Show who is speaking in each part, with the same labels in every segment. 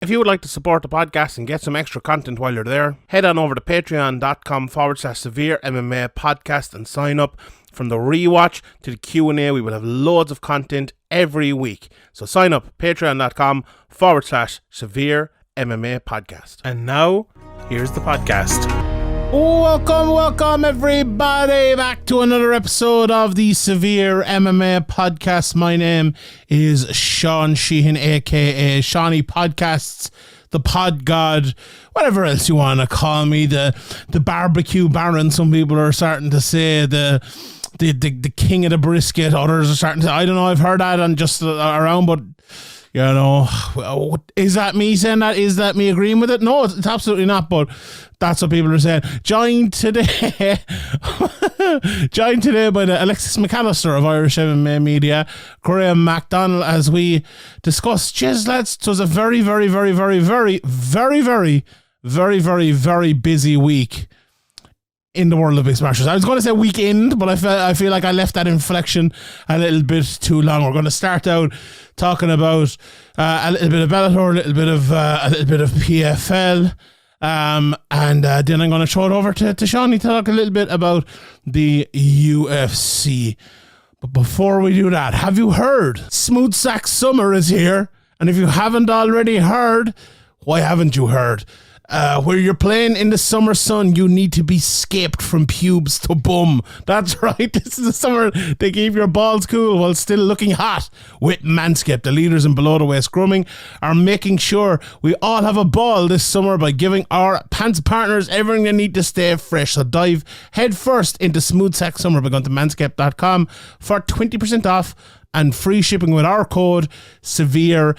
Speaker 1: If you would like to support the podcast and get some extra content while you're there, head on over to patreon.com/SevereMMA podcast and sign up. From the rewatch to the Q&A, we will have loads of content every week. So sign up, patreon.com/SevereMMA podcast. And now, here's the podcast. Welcome everybody back to another episode of the Severe MMA podcast. My name is Sean Sheehan, aka Shawnee Podcasts, the Pod God, whatever else you want to call me, the barbecue baron. Some people are starting to say the king of the brisket. Others are starting to, I don't know, I've heard that on just around, but you know, is that me saying that? Is that me agreeing with it? No, it's absolutely not, but that's what people are saying. Joined today by the Alexis McAllister of Irish MMA Media, Graeme MacDonald, as we discuss. Cheers, lads. It was a very, very, very, very, very, very, very, very, very, very busy week in the world of mixed martial arts. I was going to say weekend, but I feel like I left that inflection a little bit too long. We're going to start out talking about a little bit of Bellator, a little bit of PFL, and then I'm going to throw it over to Shawnee to talk a little bit about the UFC. But before we do that, have you heard? Smooth Sack Summer is here, and if you haven't already heard, why haven't you heard? Where you're playing in the summer sun, you need to be scaped from pubes to bum. That's right. This is the summer they keep your balls cool while still looking hot with Manscaped. The leaders in below the waist grooming are making sure we all have a ball this summer by giving our pants partners everything they need to stay fresh. So dive head first into Smooth Sack Summer by going to manscaped.com for 20% off and free shipping with our code SevereMMA.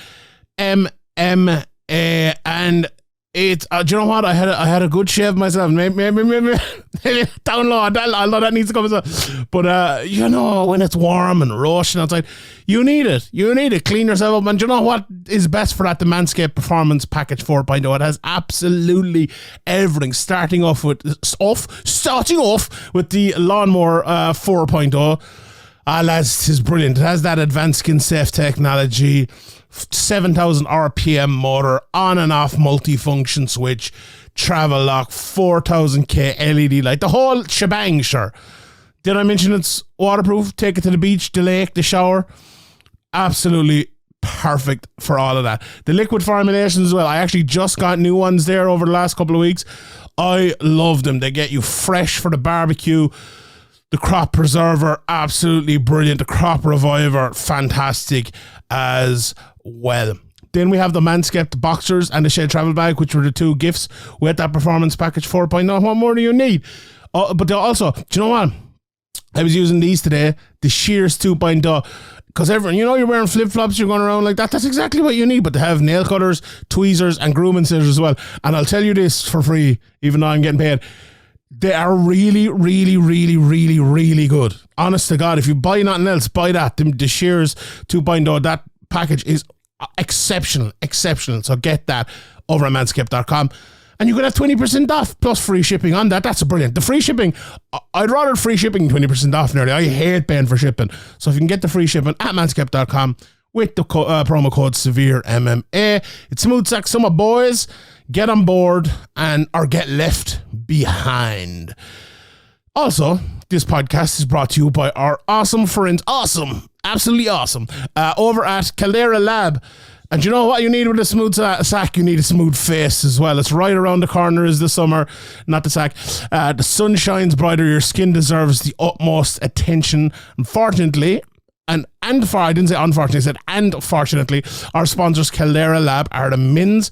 Speaker 1: And it's do you know what? I had a good shave myself. Maybe down low. I know that needs to come as well. But you know, when it's warm and roasting outside, you need it. Clean yourself up. And do you know what is best for that? The Manscaped Performance Package 4.0. It has absolutely everything. Starting off with the Lawnmower 4.0. Lads, this is brilliant. It has that advanced skin safe technology, 7,000 RPM motor, on and off multifunction switch, travel lock, 4,000K LED light, the whole shebang, sure. Did I mention it's waterproof? Take it to the beach, the lake, the shower. Absolutely perfect for all of that. The liquid formulations as well. I actually just got new ones there over the last couple of weeks. I love them. They get you fresh for the barbecue. The Crop Preserver, absolutely brilliant. The Crop Reviver, fantastic as well. Then we have the Manscaped Boxers and the Shed Travel Bag, which were the two gifts with that Performance Package 4.0. What more do you need? But also, do you know what? I was using these today, the Shears 2.0. Because everyone, you know, you're wearing flip-flops, you're going around like that. That's exactly what you need. But they have nail cutters, tweezers, and grooming scissors as well. And I'll tell you this for free, even though I'm getting paid. They are really, really, really, really, really good. Honest to God, if you buy nothing else, buy that. The Shears 2.0, that package is exceptional. So get that over at manscaped.com. And you could have 20% off plus free shipping on that. That's brilliant. The free shipping, I'd rather free shipping 20% off nearly. I hate paying for shipping. So if you can get the free shipping at manscaped.com with the promo code SevereMMA. It's Smooth Sack Summer, boys. Get on board or get left behind. Also, this podcast is brought to you by our awesome friends, absolutely awesome, over at Caldera Lab. And you know what you need with a smooth sack? You need a smooth face as well. It's right around the corner is the summer, not the sack. The sun shines brighter. Your skin deserves the utmost attention. Unfortunately, I didn't say unfortunately, I said and fortunately, our sponsors, Caldera Lab, are the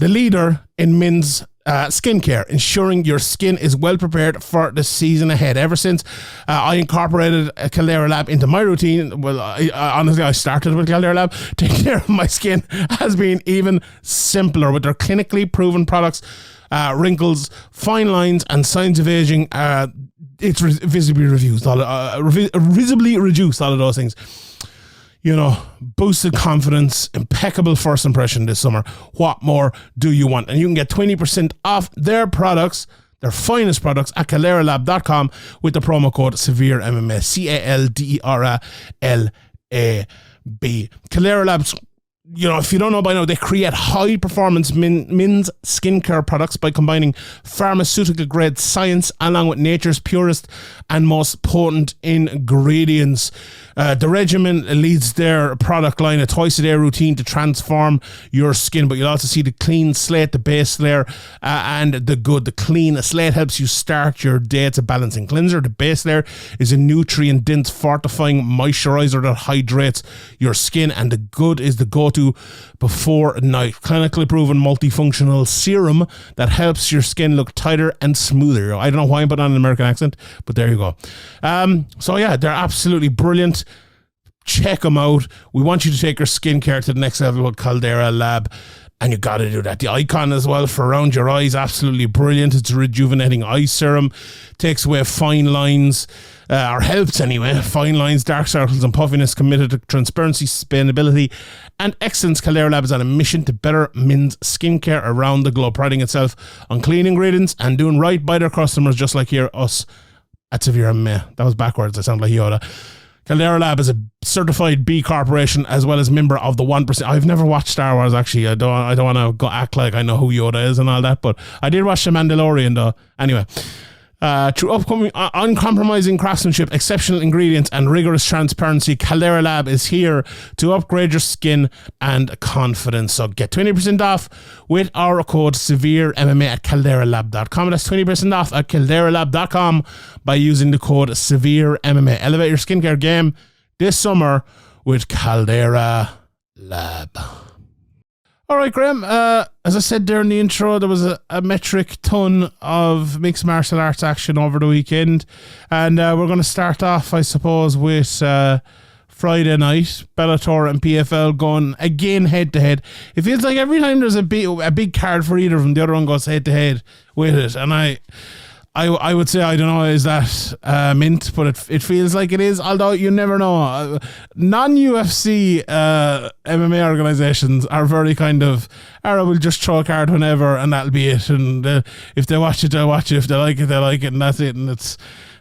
Speaker 1: leader in men's skincare, ensuring your skin is well prepared for the season ahead. Ever since I incorporated a Caldera Lab into my routine, well, honestly, I started with Caldera Lab. Taking care of my skin has been even simpler with their clinically proven products. Wrinkles, fine lines, and signs of aging. It's visibly reduced. Visibly reduced. All of those things. You know, boosted confidence, impeccable first impression this summer. What more do you want? And you can get 20% off their products, their finest products, at caleralab.com with the promo code SevereMMA, CALDERALAB. Caldera Lab's if you don't know by now, they create high-performance men's skincare products by combining pharmaceutical-grade science along with nature's purest and most potent ingredients. The regimen leads their product line a twice-a-day routine to transform your skin, but you'll also see the clean slate, the base layer, and the good. The clean slate helps you start your day. It's a balancing cleanser. The base layer is a nutrient-dense, fortifying moisturizer that hydrates your skin, and the good is the go-to before night. Clinically proven multifunctional serum that helps your skin look tighter and smoother. I don't know why I'm putting on an American accent, but there you go. So yeah, they're absolutely brilliant. Check them out. We want you to take your skincare to the next level with Caldera Lab, and you got to do that. The icon as well for around your eyes, absolutely brilliant. It's a rejuvenating eye serum, takes away fine lines, or helps anyway, fine lines, dark circles and puffiness. Committed to transparency, sustainability and excellence, Caldera Lab is on a mission to better men's skincare around the globe, priding itself on clean ingredients and doing right by their customers, just like here us at SevereMMA. That was backwards, I sound like Yoda. Caldera Lab is a certified B Corporation as well as member of the 1%. I've never watched Star Wars, actually. I don't want to go act like I know who Yoda is and all that, but I did watch The Mandalorian though. Anyway, through upcoming uncompromising craftsmanship, exceptional ingredients and rigorous transparency, Caldera Lab is here to upgrade your skin and confidence. So get 20% off with our code SevereMMA at calderalab.com. That's 20% off at calderalab.com by using the code SevereMMA. Elevate your skincare game this summer with Caldera Lab. All right, Graeme, as I said there in the intro, there was a metric ton of mixed martial arts action over the weekend. And we're going to start off, I suppose, with Friday night, Bellator and PFL going again head-to-head. It feels like every time there's a big card for either of them, the other one goes head-to-head with it. And I would say, I don't know, is that mint, but it feels like it is, although you never know. Non-UFC MMA organizations are very kind of, we'll just throw a card whenever and that'll be it. And if they watch it, they'll watch it. If they like it, and that's it. And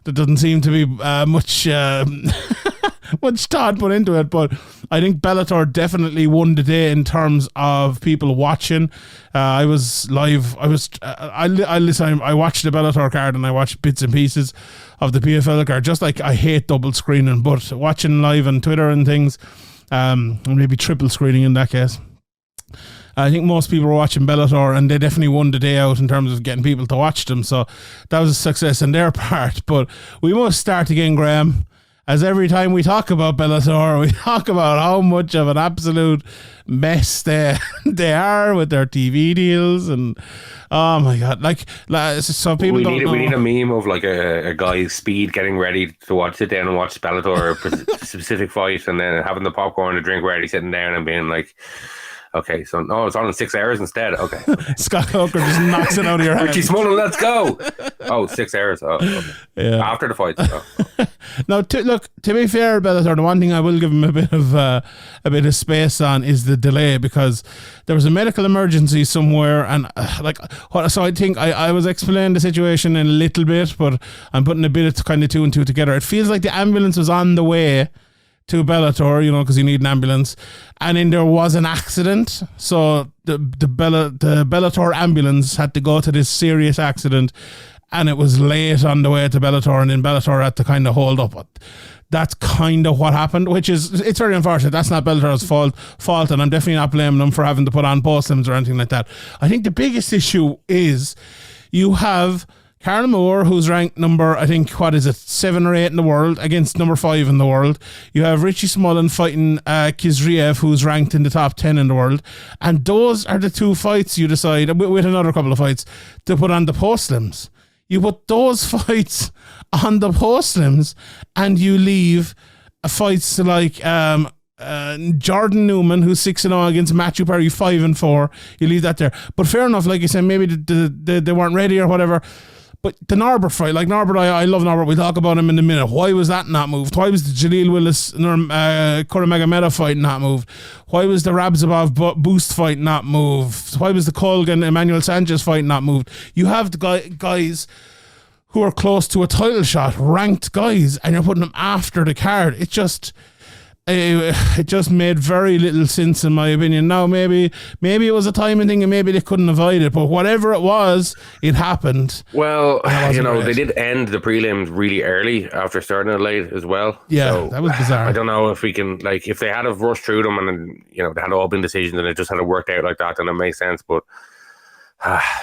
Speaker 1: there doesn't seem to be much much thought put into it, but I think Bellator definitely won the day in terms of people watching. I was live. I watched the Bellator card and I watched bits and pieces of the PFL card. Just like I hate double screening, but watching live on Twitter and things, or maybe triple screening in that case. I think most people were watching Bellator and they definitely won the day out in terms of getting people to watch them. So that was a success on their part. But we must start again, Graeme. As every time we talk about Bellator, we talk about how much of an absolute mess they are with their TV deals, and oh my god, so people
Speaker 2: we
Speaker 1: don't
Speaker 2: need
Speaker 1: know.
Speaker 2: We need a meme of like a guy's speed getting ready to sit down and watch Bellator or a specific fight, and then having the popcorn and drink ready, sitting down and being like, okay, so no, it's on in 6 hours instead. Okay.
Speaker 1: Scott Coker just knocks it out of your hand.
Speaker 2: Richie Smullen, let's go. 6 hours. Oh, okay. Yeah. After the fight. Oh.
Speaker 1: Now, to be fair, Bellator, the one thing I will give him a bit of space on is the delay, because there was a medical emergency somewhere, and so I think I was explaining the situation in a little bit, but I'm putting a bit of kind of two and two together. It feels like the ambulance was on the way to Bellator, because you need an ambulance, and then there was an accident, so the Bellator ambulance had to go to this serious accident, and it was late on the way to Bellator, and then Bellator had to kind of hold up. That's kind of what happened, it's very unfortunate. That's not Bellator's fault, and I'm definitely not blaming them for having to put on post-limbs or anything like that. I think the biggest issue is you have Karl Moore, who's ranked number, I think, 7 or 8 in the world, against number 5 in the world. You have Richie Smullen fighting Kizriev, who's ranked in the top 10 in the world. And those are the two fights you decide, with another couple of fights, to put on the post-limbs. You put those fights on the post-limbs, and you leave fights like Jordan Newman, who's 6-0 against Matthew Perry, 5-4. You leave that there. But fair enough, like you said, maybe they weren't ready or whatever. But the Norbert fight, like Norbert, I love Norbert. We'll talk about him in a minute. Why was that not moved? Why was the Jaleel Willis Kuramagomedov fight not moved? Why was the Rabzabov Boost fight not moved? Why was the Colgan Emmanuel Sanchez fight not moved? You have the guys who are close to a title shot, ranked guys, and you're putting them after the card. It's just, it just made very little sense in my opinion. Now maybe it was a timing thing and maybe they couldn't avoid it, but whatever it was, it happened.
Speaker 2: Well, they did end the prelims really early after starting it late as well.
Speaker 1: Yeah,
Speaker 2: so
Speaker 1: that was bizarre.
Speaker 2: I don't know if we can, like, if they had have rushed through them and they had all been decisions and it just had to work out like that, then it makes sense. But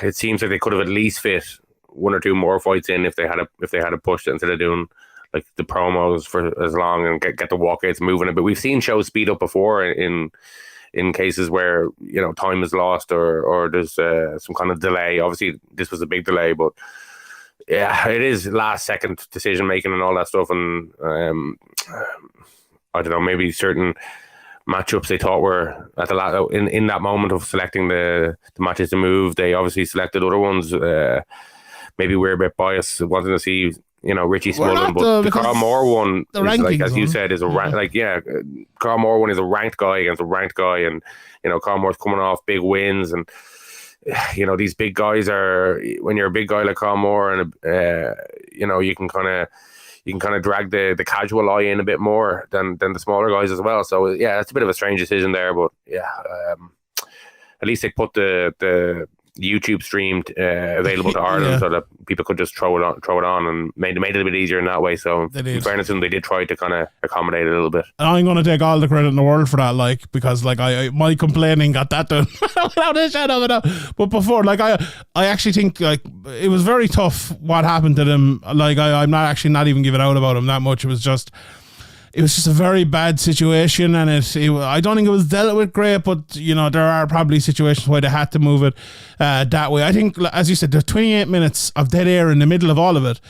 Speaker 2: it seems like they could have at least fit one or two more fights in if they had pushed it instead of doing like the promos for as long and get the walkouts moving. But we've seen shows speed up before in cases where time is lost or there's some kind of delay. Obviously, this was a big delay, but yeah, it is last second decision making and all that stuff. And I don't know, maybe certain matchups they thought were at the in that moment of selecting the matches to move, they obviously selected other ones. Maybe we're a bit biased, wanting to see Richie Smullen, but the Karl Moore one, like as you said, is a Karl Moore one is a ranked guy against a ranked guy, and Karl Moore's coming off big wins, and these big guys are, when you're a big guy like Karl Moore, and you can kind of drag the casual eye in a bit more than the smaller guys as well. So yeah, it's a bit of a strange decision there, but yeah, at least they put the YouTube streamed available to Ireland so that people could just throw it on and made it a bit easier in that way. So in fairness to them, they did try to kind of accommodate it a little bit. And
Speaker 1: I'm going to take all the credit in the world for that, because my complaining got that done without a shadow of a doubt. But before, I actually think it was very tough what happened to them. I'm not even giving out about them that much. It was just a very bad situation, and I don't think it was dealt with great, but there are probably situations where they had to move it that way. I think, as you said, there's 28 minutes of dead air in the middle of all of it.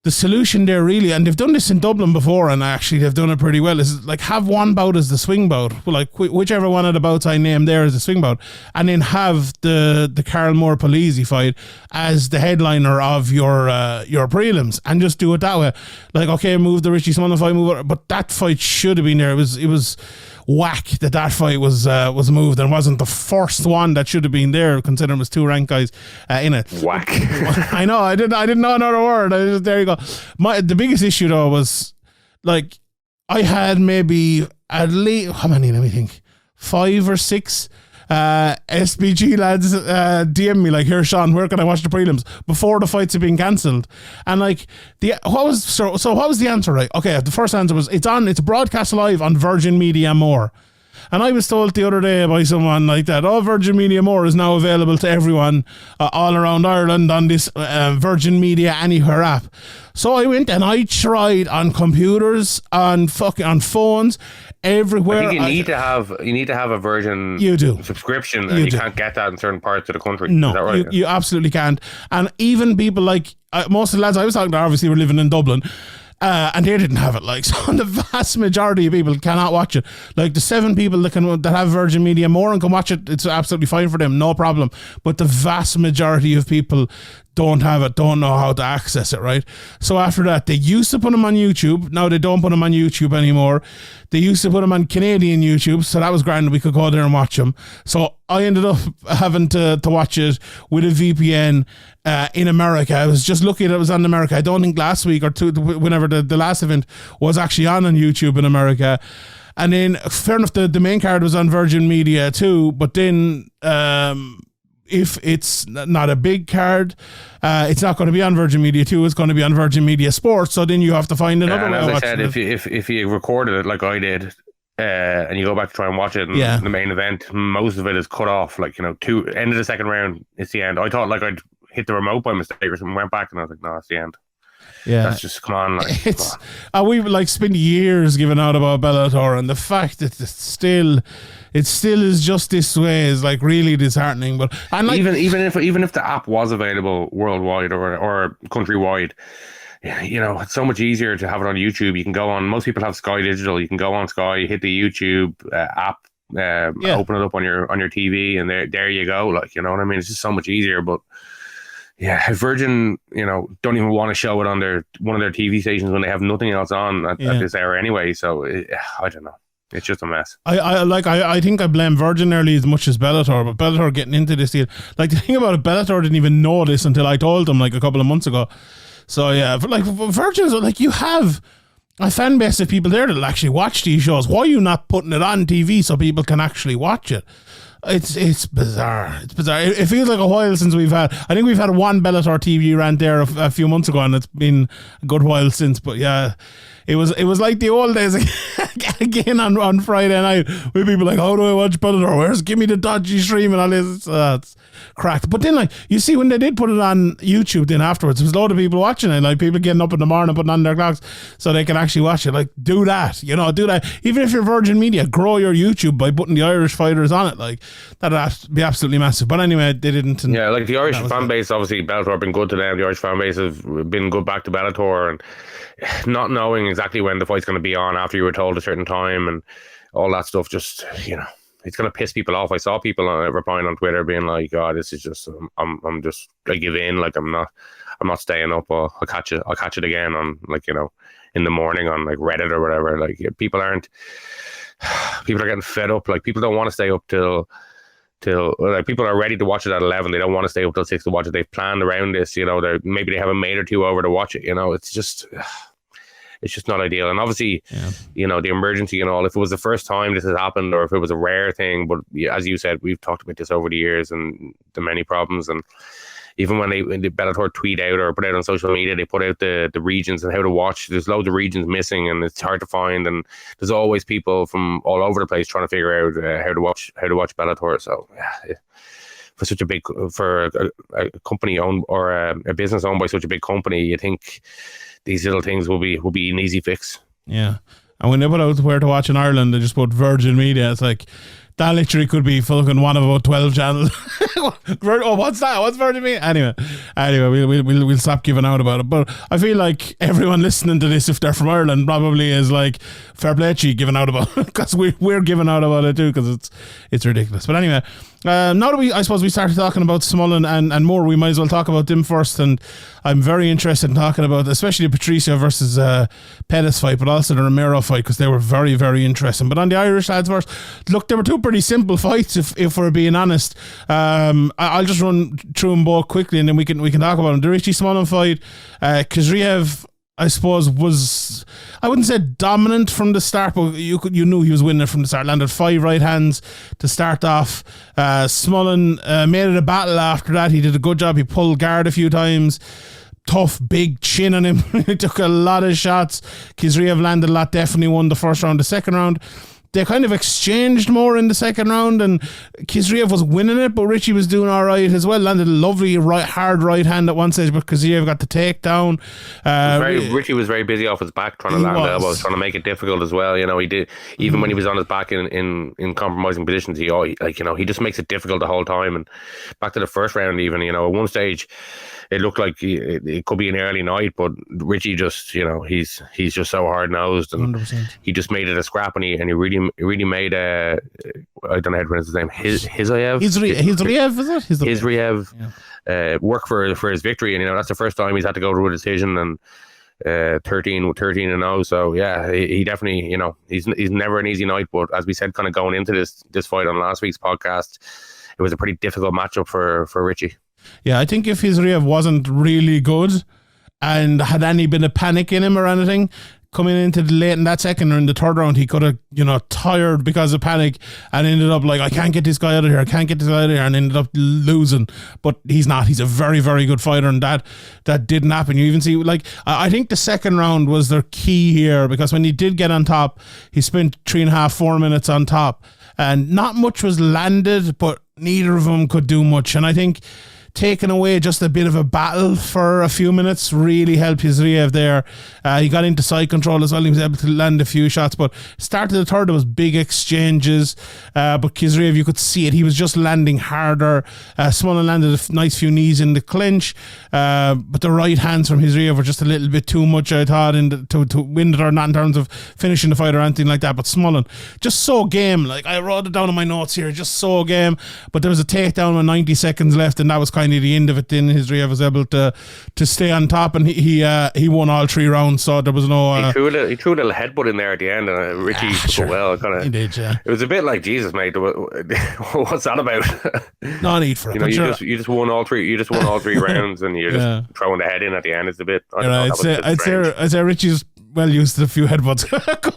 Speaker 1: The solution there really, and they've done this in Dublin before, and actually they've done it pretty well, is have one bout as the swing bout, whichever one of the bouts I named there is the swing bout, and then have the Karl Moore Polizzi fight as the headliner of your prelims, and just do it that way. Okay, move the Richie Smullen fight, move it, but that fight should have been there. It was whack that fight was moved and wasn't the first one that should have been there, considering it was two ranked guys in it.
Speaker 2: Whack.
Speaker 1: I know, I didn't know another word. There you go. The biggest issue though was I had maybe at least, how many, let me think, 5 or 6 SBG lads DM me here, Sean, where can I watch the prelims, before the fights have been cancelled. And what was the answer, right? Okay, the first answer was it's broadcast live on Virgin Media More. And I was told the other day by someone that, Virgin Media More is now available to everyone all around Ireland on this Virgin Media Anywhere app. So I went and I tried on computers, on phones, everywhere.
Speaker 2: I think you need to have a Virgin subscription, and you can't get that in certain parts of the country.
Speaker 1: No,
Speaker 2: is that right?
Speaker 1: you absolutely can't. And even people most of the lads I was talking to obviously were living in Dublin. And they didn't have it. So the vast majority of people cannot watch it. The 7 people that have Virgin Media More and can watch it, it's absolutely fine for them, no problem. But the vast majority of people don't have it, don't know how to access it, right? So after that, they used to put them on YouTube. Now they don't put them on YouTube anymore. They used to put them on Canadian YouTube, so that was grand. We could go there and watch them. So I ended up having to watch it with a VPN in America. I was just lucky that it was on America. I don't think last week or two, whenever the last event was actually on YouTube in America. And then, fair enough, the main card was on Virgin Media too, but then if it's not a big card, it's not going to be on Virgin Media 2, it's going to be on Virgin Media Sports, so then you have to find another way.
Speaker 2: And as I said, if you recorded it like I did, and you go back to try and watch it, and the main event, most of it is cut off, end of the second round, it's the end. I thought I'd hit the remote by mistake or something, went back and I was like, no, it's the end. Yeah, that's just, come on.
Speaker 1: We've spent years giving out about Bellator, and the fact that it still is just this way is really disheartening. But
Speaker 2: even if the app was available worldwide or countrywide, it's so much easier to have it on YouTube. You can go on. Most people have Sky Digital. You can go on Sky, hit the YouTube app, open it up on your TV, and there you go. You know what I mean? It's just so much easier, but. Yeah, Virgin, don't even want to show it on one of their TV stations when they have nothing else on at this hour anyway. So I don't know. It's just a mess. I think I blame Virgin nearly as much as Bellator, but Bellator getting into this deal. The thing about it, Bellator didn't even know this until I told them a couple of months ago. So yeah, but Virgin is you have.
Speaker 1: a fan base of people there that'll actually watch these shows. Why are you not putting it on TV so people can actually watch it? It's bizarre. It's bizarre. It feels like a while since I think we've had one Bellator TV rant there a few months ago, and it's been a good while since. But yeah, it was like the old days again on Friday night with people like, how do I watch Bellator? Give me the dodgy stream and all this. It's cracked. But then, like, you see, when they did put it on YouTube, then afterwards, there was a load of people watching it, like people getting up in the morning, putting on their clocks so they can actually watch it. Like, do that, do that. Even if you're Virgin Media, grow your YouTube by putting the Irish fighters on it. Like, that'd be absolutely massive. But anyway, they didn't.
Speaker 2: Yeah, like the Irish fan base, obviously, Bellator have been good to them. The Irish fan base have been good back to Bellator, and not knowing exactly when the fight's going to be on after you were told a certain time and all that stuff, just, it's going to piss people off. I saw people replying on Twitter being like, "Oh, this is just, I'm just, I give in. Like, I'm not staying up. I'll catch it again on, like, in the morning on, like, Reddit or whatever." Like, people are getting fed up. Like, people don't want to stay up till like, people are ready to watch it at 11. They don't want to stay up till 6 to watch it. They've planned around this. Maybe they have a mate or two over to watch it. It's just not ideal. And obviously, the emergency and all, if it was the first time this has happened or if it was a rare thing, but as you said, we've talked about this over the years and the many problems. And even when the Bellator tweet out or put out on social media, they put out the regions and how to watch. There's loads of regions missing and it's hard to find. And there's always people from all over the place trying to figure out how to watch Bellator. So for a company owned or a business owned by such a big company, you think these little things will be an easy fix. Yeah. And when they put out where to watch in Ireland, they just put Virgin Media. It's like, that literally could be fucking one of about 12 channels. What's that? What's Virgin Media? Anyway, we'll stop giving out about it. But I feel like everyone listening to this, if they're from Ireland, probably is like, fair play to you giving out about it, because we're giving out about it too, because it's ridiculous. But anyway, now that I suppose we started talking about Smullen and Moore, we might as well talk about them first. And I'm very interested in talking about especially the Patricio versus Pettis fight, but also the Romero fight, because they were very, very interesting. But on the Irish lads first, look, they were two pretty simple fights, if we're being honest. I'll just run through them both quickly, and then we can talk about them. The Richie Smullen fight, Kazriev, I suppose, was, I wouldn't say dominant from the start, but you knew he was winning from the start. Landed 5 right hands to start off. Smullen made it a battle after that. He did a good job. He pulled guard a few times. Tough, big chin on him. He took a lot of shots. Kazriev landed a lot, definitely won the first round. The second round, they kind of exchanged more in the second round, and Kazriev was winning it, but Richie was doing all right as well. Landed a lovely hard right hand at one stage, but Kazriev got the takedown. Richie was very busy off his back, trying to land elbows, trying to make it difficult as well. He did, even when he was on his back in compromising positions, he just makes it difficult the whole time. And back to the first round, even, at one stage, it looked like it could be an early night, but Richie just, he's just so hard nosed, and 100%. He just made it a scrap, and he really made I don't know how to pronounce his name, Hizriev, is it? Hizriev, work for his victory, and that's the first time he's had to go through a decision, and 13-0. So yeah, he definitely, he's never an easy night, but as we said, kind of going into this fight on last week's podcast, it was a pretty difficult matchup for Richie. Yeah, I think if Hizriev wasn't really good and had any bit of panic in him or anything, coming into the late in that second or in the third round, he could have, tired because of panic and ended up like, I can't get this guy out of here, and ended up losing. But he's not. He's a very, very good fighter, and that didn't happen. You even see, like, I think the second round was their key here, because when he did get on top, he spent 3.5-4 minutes on top, and not much was landed, but neither of them could do much. And I think taking away just a bit of a battle for a few minutes really helped Hizriev there. He got into side control as well. He was able to land a few shots, but start of the third, there was big exchanges. But Hizriev, you could see it. He was just landing harder. Smullen landed a nice few knees in the clinch. But the right hands from Hizriev were just a little bit too much, I thought, to win it, or not in terms of finishing the fight or anything like that. But Smullen, just so game. Like, I wrote it down in my notes here, just so game. But there was a takedown with 90 seconds left, and that was kind of the end of it. Then Hizriev was able to stay on top, and he won all 3 rounds, so there was no he threw a little headbutt in there at the end, and Richie took it well. He did, yeah. It was a bit like, Jesus, mate, what's that about? No need for it. You just won all 3 rounds, and you're just throwing the head in at the end. It's a bit, I'd say Richie's
Speaker 1: well used to a few headbutts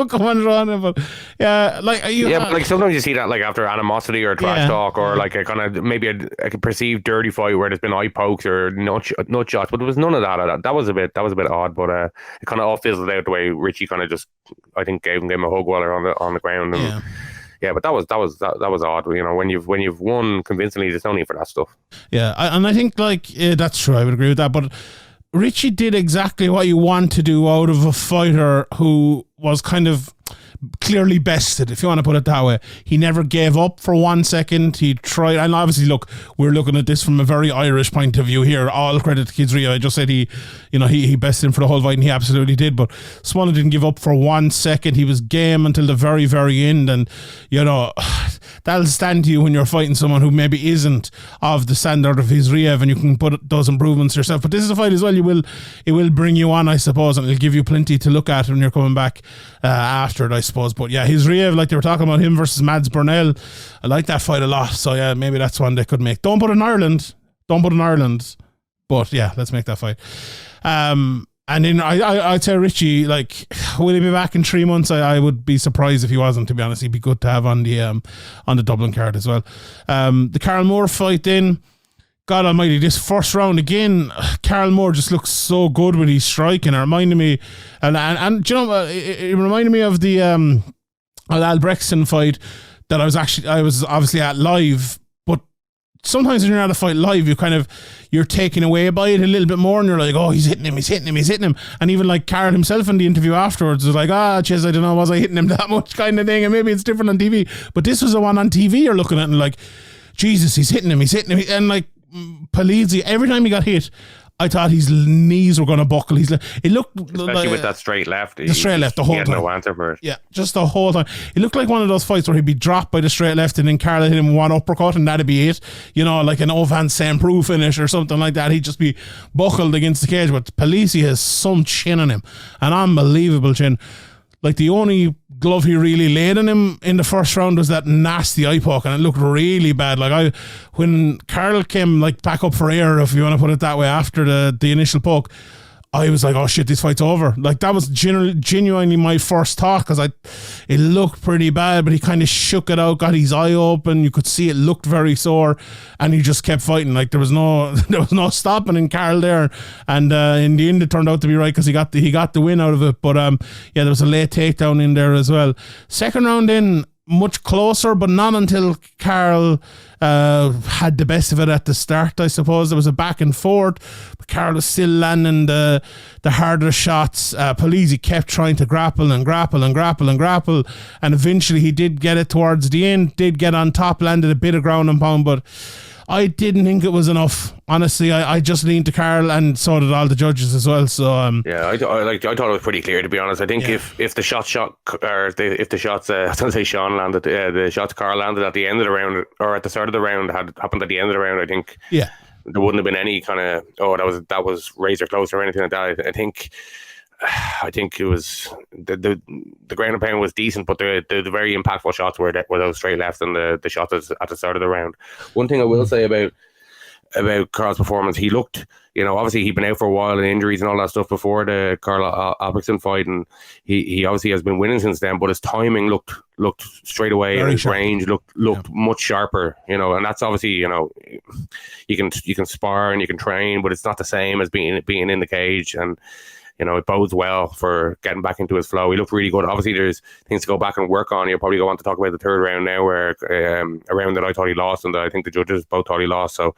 Speaker 1: coming around him, but yeah, like
Speaker 2: but like sometimes you see that like after animosity or trash talk or like a kind of maybe a perceived dirty fight where there's been eye pokes or nut shots, but there was none of that. That was a bit odd, but it kind of all fizzled out the way Richie kind of just, I think, gave him a hug while they're on the ground. And, yeah, but that was odd. You know, when you've won convincingly, there's no need for that stuff.
Speaker 1: Yeah, and I think like that's true. I would agree with that. But Richie did exactly what you want to do out of a fighter who was kind of clearly bested, if you want to put it that way. He never gave up for 1 second. He tried, and obviously, look, we're looking at this from a very Irish point of view here. All credit to Kizria. I just said he bested him for the whole fight, and he absolutely did. But Swann didn't give up for 1 second. He was game until the very, very end, and that'll stand to you when you're fighting someone who maybe isn't of the standard of Hizriev, and you can put those improvements yourself. But this is a fight as well. It will bring you on, I suppose, and it'll give you plenty to look at when you're coming back after it, I suppose. But yeah, Hizriev, like they were talking about him versus Mads Burnell, I like that fight a lot. So yeah, maybe that's one they could make. Don't put it in Ireland. But yeah, let's make that fight. And then I'd say Richie, like, will he be back in 3 months? I would be surprised if he wasn't, to be honest. He'd be good to have on the Dublin card as well. The Karl Moore fight then, God almighty, this first round again, Karl Moore just looks so good when he's striking. It reminded me, and do you know, it reminded me of the Albrechtsen fight that I was obviously at live. But sometimes when you're at a fight live, you're taken away by it a little bit more, and you're like, oh, he's hitting him. And even like Karl himself in the interview afterwards was like, Chiz, I don't know, was I hitting him that much kind of thing? And maybe it's different on TV. But this was the one on TV you're looking at and like, Jesus, he's hitting him. And like, Polizzi, every time he got hit, I thought his knees were going to buckle. It looked
Speaker 2: especially
Speaker 1: like,
Speaker 2: with that straight left.
Speaker 1: The straight left, the whole time.
Speaker 2: No answer for it.
Speaker 1: Yeah, just the whole time. It looked like one of those fights where he'd be dropped by the straight left and then Karl hit him one uppercut and that'd be it. You know, like an Ovan Saint-Preux finish or something like that. He'd just be buckled against the cage. But Polizzi has some chin on him, an unbelievable chin. Like the only glove he really laid on him in the first round was that nasty eye poke, and it looked really bad. Like when Karl came like back up for air, if you want to put it that way, after the initial poke, I was like, oh shit, this fight's over. Like that was genuinely my first thought, because it looked pretty bad, but he kind of shook it out, got his eye open. You could see it looked very sore, and he just kept fighting. Like there was no stopping in Karl there. And in the end, it turned out to be right, because he got the win out of it. But there was a late takedown in there as well. Second round in, much closer, but not until Karl had the best of it at the start, I suppose. There was a back and forth, but Karl was still landing the harder shots. Polizzi kept trying to grapple, and eventually he did get it towards the end, did get on top, landed a bit of ground and pound, but I didn't think it was enough. Honestly, I just leaned to Karl, and so did all the judges as well. So
Speaker 2: I thought it was pretty clear, to be honest. I think if the shots I was going to say Sean landed, the shots Karl landed at the end of the round or at the start of the round had happened at the end of the round, I think there wouldn't have been any kind of that was razor close or anything like that. I think it was the ground and pound was decent, but the very impactful shots were those straight lefts and the shots at the start of the round. One thing I will say about Karl's performance, he looked, obviously he'd been out for a while and injuries and all that stuff before the Karl Albrechtsen fight, and he obviously has been winning since then, but his timing looked straight away, and his range looked much sharper, and that's obviously, you can spar and you can train, but it's not the same as being in the cage. And it bodes well for getting back into his flow. He looked really good. Obviously, there's things to go back and work on. You'll probably go on to talk about the third round now, where a round that I thought he lost, and I think the judges both thought he lost. So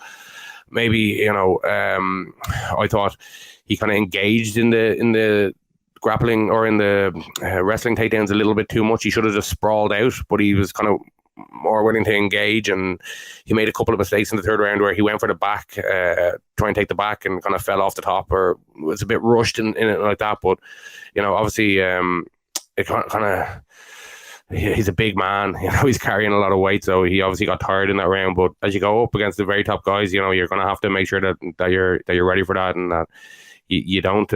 Speaker 2: maybe, I thought he kind of engaged in the grappling or in the wrestling takedowns a little bit too much. He should have just sprawled out, but he was kind of more willing to engage, and he made a couple of mistakes in the third round where he went for the back, try and take the back, and kind of fell off the top, or was a bit rushed in it like that. But obviously it kind of, he's a big man, he's carrying a lot of weight, so he obviously got tired in that round. But as you go up against the very top guys, you're going to have to make sure that you're ready for that, and that you don't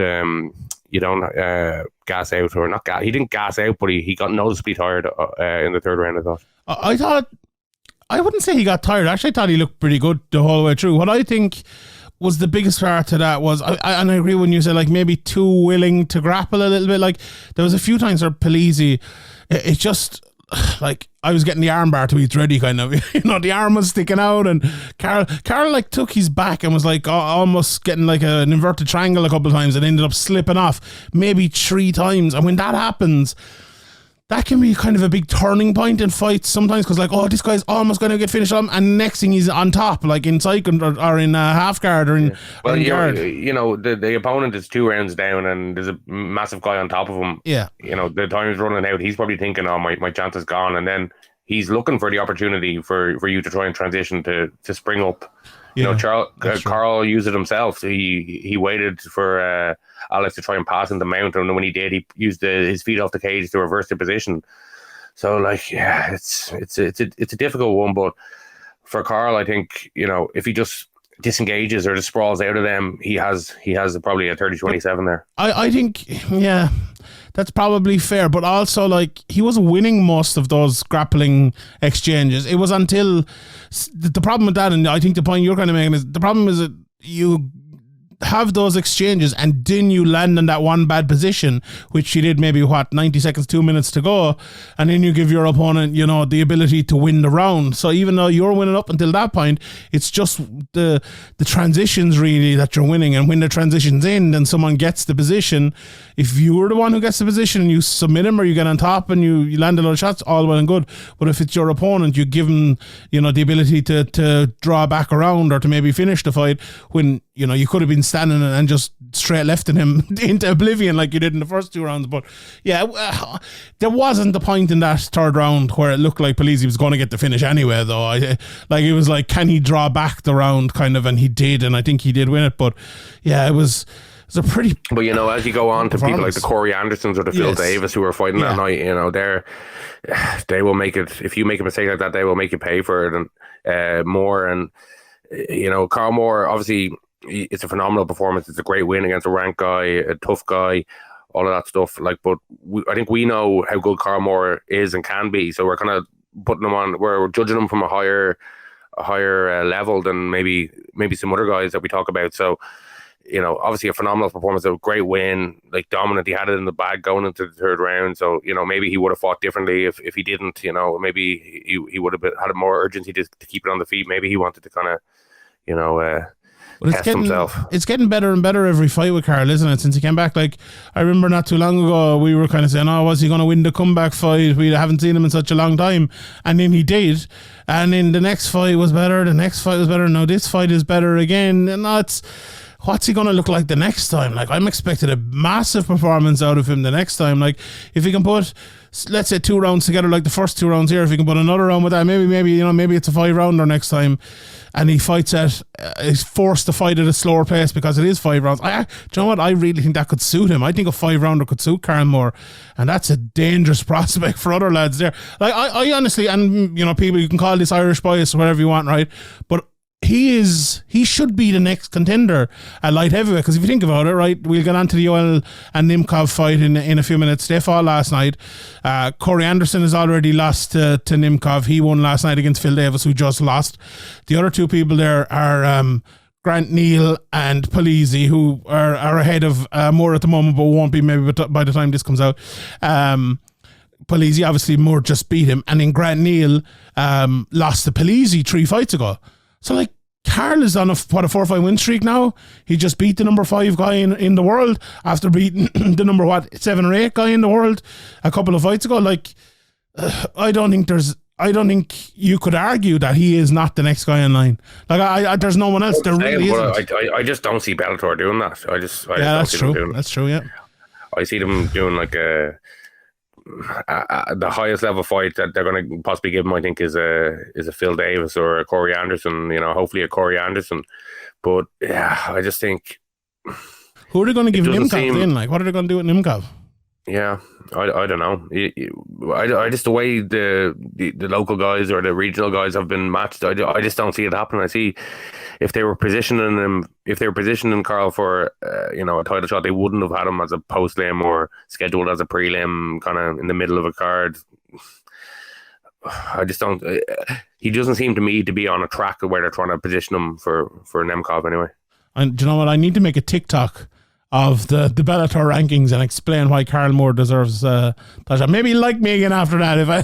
Speaker 2: gas out, or not gas. He didn't gas out, but he got noticeably tired in the third round, I thought.
Speaker 1: I wouldn't say he got tired. Actually, I thought he looked pretty good the whole way through. What I think was the biggest part to that was, and I agree when you said like maybe too willing to grapple a little bit. Like there was a few times where Polizzi, it just like I was getting the arm bar to eat ready kind of, the arm was sticking out, and Karl like took his back and was like almost getting like an inverted triangle a couple of times and ended up slipping off maybe 3 times. And when that happens, that can be kind of a big turning point in fights sometimes, because like, oh, this guy's almost going to get finished on, and next thing he's on top, like in second or in half guard or in,
Speaker 2: well,
Speaker 1: in guard.
Speaker 2: The opponent is 2 rounds down and there's a massive guy on top of him.
Speaker 1: Yeah.
Speaker 2: The time's running out. He's probably thinking, oh, my chance is gone. And then he's looking for the opportunity for you to try and transition to spring up.
Speaker 1: Yeah,
Speaker 2: Karl used it himself. He waited for Alex to try and pass him the mount, and when he did, he used his feet off the cage to reverse the position. So, like, yeah, it's a difficult one. But for Karl, I think if he just disengages or just sprawls out of them, he has probably a 30-27 there.
Speaker 1: I think, yeah, that's probably fair. But also, like, he was winning most of those grappling exchanges. It was until the problem with that, and I think the point you're kind of making is the problem is that you have those exchanges and then you land in that one bad position, which you did maybe 90 seconds, 2 minutes to go, and then you give your opponent the ability to win the round. So even though you're winning up until that point, it's just the transitions really that you're winning. And when the transitions end and someone gets the position, if you're the one who gets the position and you submit him or you get on top and you land a lot of shots, all well and good. But if it's your opponent, you give him the ability to draw back around or to maybe finish the fight when you could have been standing and just straight lefting him into oblivion like you did in the first 2 rounds. But yeah, there wasn't the point in that third round where it looked like Polizzi was going to get the finish anyway, though. It was like, can he draw back the round kind of, and he did, and I think he did win it. But yeah, it was a pretty...
Speaker 2: But as you go on to people like the Corey Andersons or the Phil Davis who are fighting that night, they will make it, if you make a mistake like that, they will make you pay for it and more. And Karl Moore, obviously, it's a phenomenal performance. It's a great win against a ranked guy, a tough guy, all of that stuff. But I think we know how good Karl Moore is and can be, so we're kind of putting him on. We're judging him from a higher level than maybe some other guys that we talk about. So, obviously a phenomenal performance, a great win, like dominant. He had it in the bag going into the third round. So maybe he would have fought differently if he didn't. Maybe he would have had more urgency to keep it on the feet. Maybe he wanted to kind of
Speaker 1: It's getting better and better every fight with Karl, isn't it? Since he came back, like I remember not too long ago, we were kind of saying, "Oh, was he going to win the comeback fight? We haven't seen him in such a long time," and then he did. And then the next fight was better. The next fight was better. Now this fight is better again. And what's he going to look like the next time? Like I'm expecting a massive performance out of him the next time. Like if he can put, let's say 2 rounds together, like the first 2 rounds here, if he can put another round with that, maybe it's a 5-rounder next time, and he fights is forced to fight at a slower pace because it is 5 rounds. Do you know what? I really think that could suit him. I think a 5-rounder could suit Karl Moore, and that's a dangerous prospect for other lads there. Like I honestly, and people, you can call this Irish bias or whatever you want, right? But he should be the next contender at light heavyweight, because if you think about it, right, we'll get on to the Yoel and Nimkov fight in a few minutes. They fought last night. Corey Anderson has already lost to Nimkov. He won last night against Phil Davis, who just lost. The other 2 people there are Grant Neal and Polizzi, who are ahead of Moore at the moment, but won't be maybe by the time this comes out. Polizzi, obviously Moore just beat him, and then Grant Neal lost to Polizzi 3 fights ago. So, like, Karl is on a 4-5 win streak now. He just beat the number 5 guy in the world after beating the number 7 or 8 guy in the world a couple of fights ago. Like, I don't think you could argue that he is not the next guy in line. Like, there's no one else. There really isn't.
Speaker 2: I just don't see Bellator doing that.
Speaker 1: That's true. That's true. Yeah,
Speaker 2: I see them doing like the highest level fight that they're going to possibly give him, I think, is a Phil Davis or a Corey Anderson. Hopefully a Corey Anderson. But yeah, I just think,
Speaker 1: who are they going to give Nimkov then? Like, what are they going to do with Nimkov?
Speaker 2: Yeah, I don't know. I just, the way the local guys or the regional guys have been matched, I just don't see it happen. I see if they were positioning Karl for a title shot, they wouldn't have had him as a post-lim or scheduled as a prelim, kind of in the middle of a card. I just don't. He doesn't seem to me to be on a track where they're trying to position him for Nemkov anyway.
Speaker 1: And do you know what? I need to make a TikTok of the Bellator rankings and explain why Karl Moore deserves that shot. Maybe he'll like me again after that if I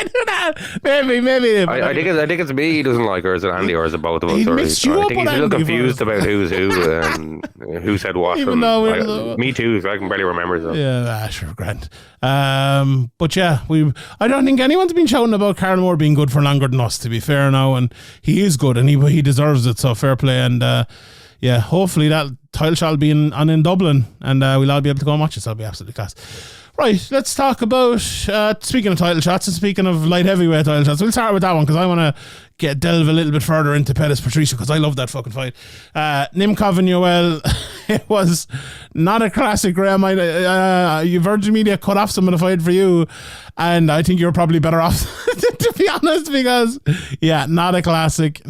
Speaker 1: do that. Maybe.
Speaker 2: I think it's me he doesn't like, or is it Andy, or is it both of us?
Speaker 1: He
Speaker 2: Or
Speaker 1: mixed
Speaker 2: I
Speaker 1: you up
Speaker 2: think he's
Speaker 1: with
Speaker 2: a little
Speaker 1: Andy
Speaker 2: confused about who's who and who said what.
Speaker 1: Even though
Speaker 2: me too, so I can barely remember. So.
Speaker 1: Yeah, sure, grand. But yeah, I don't think anyone's been shouting about Karl Moore being good for longer than us, to be fair now, and he is good and he deserves it, so fair play. And yeah, hopefully that title shot will be in Dublin and we'll all be able to go and watch it, so it'll be absolutely class. Right, let's talk about, speaking of title shots and speaking of light heavyweight title shots, we'll start with that one because I want to delve a little bit further into Pettis Patricia because I love that fucking fight. Nimkov and Yoel, it was not a classic, Graeme. Virgin Media cut off some of the fight for you, and I think you're probably better off, to be honest, because, yeah, not a classic.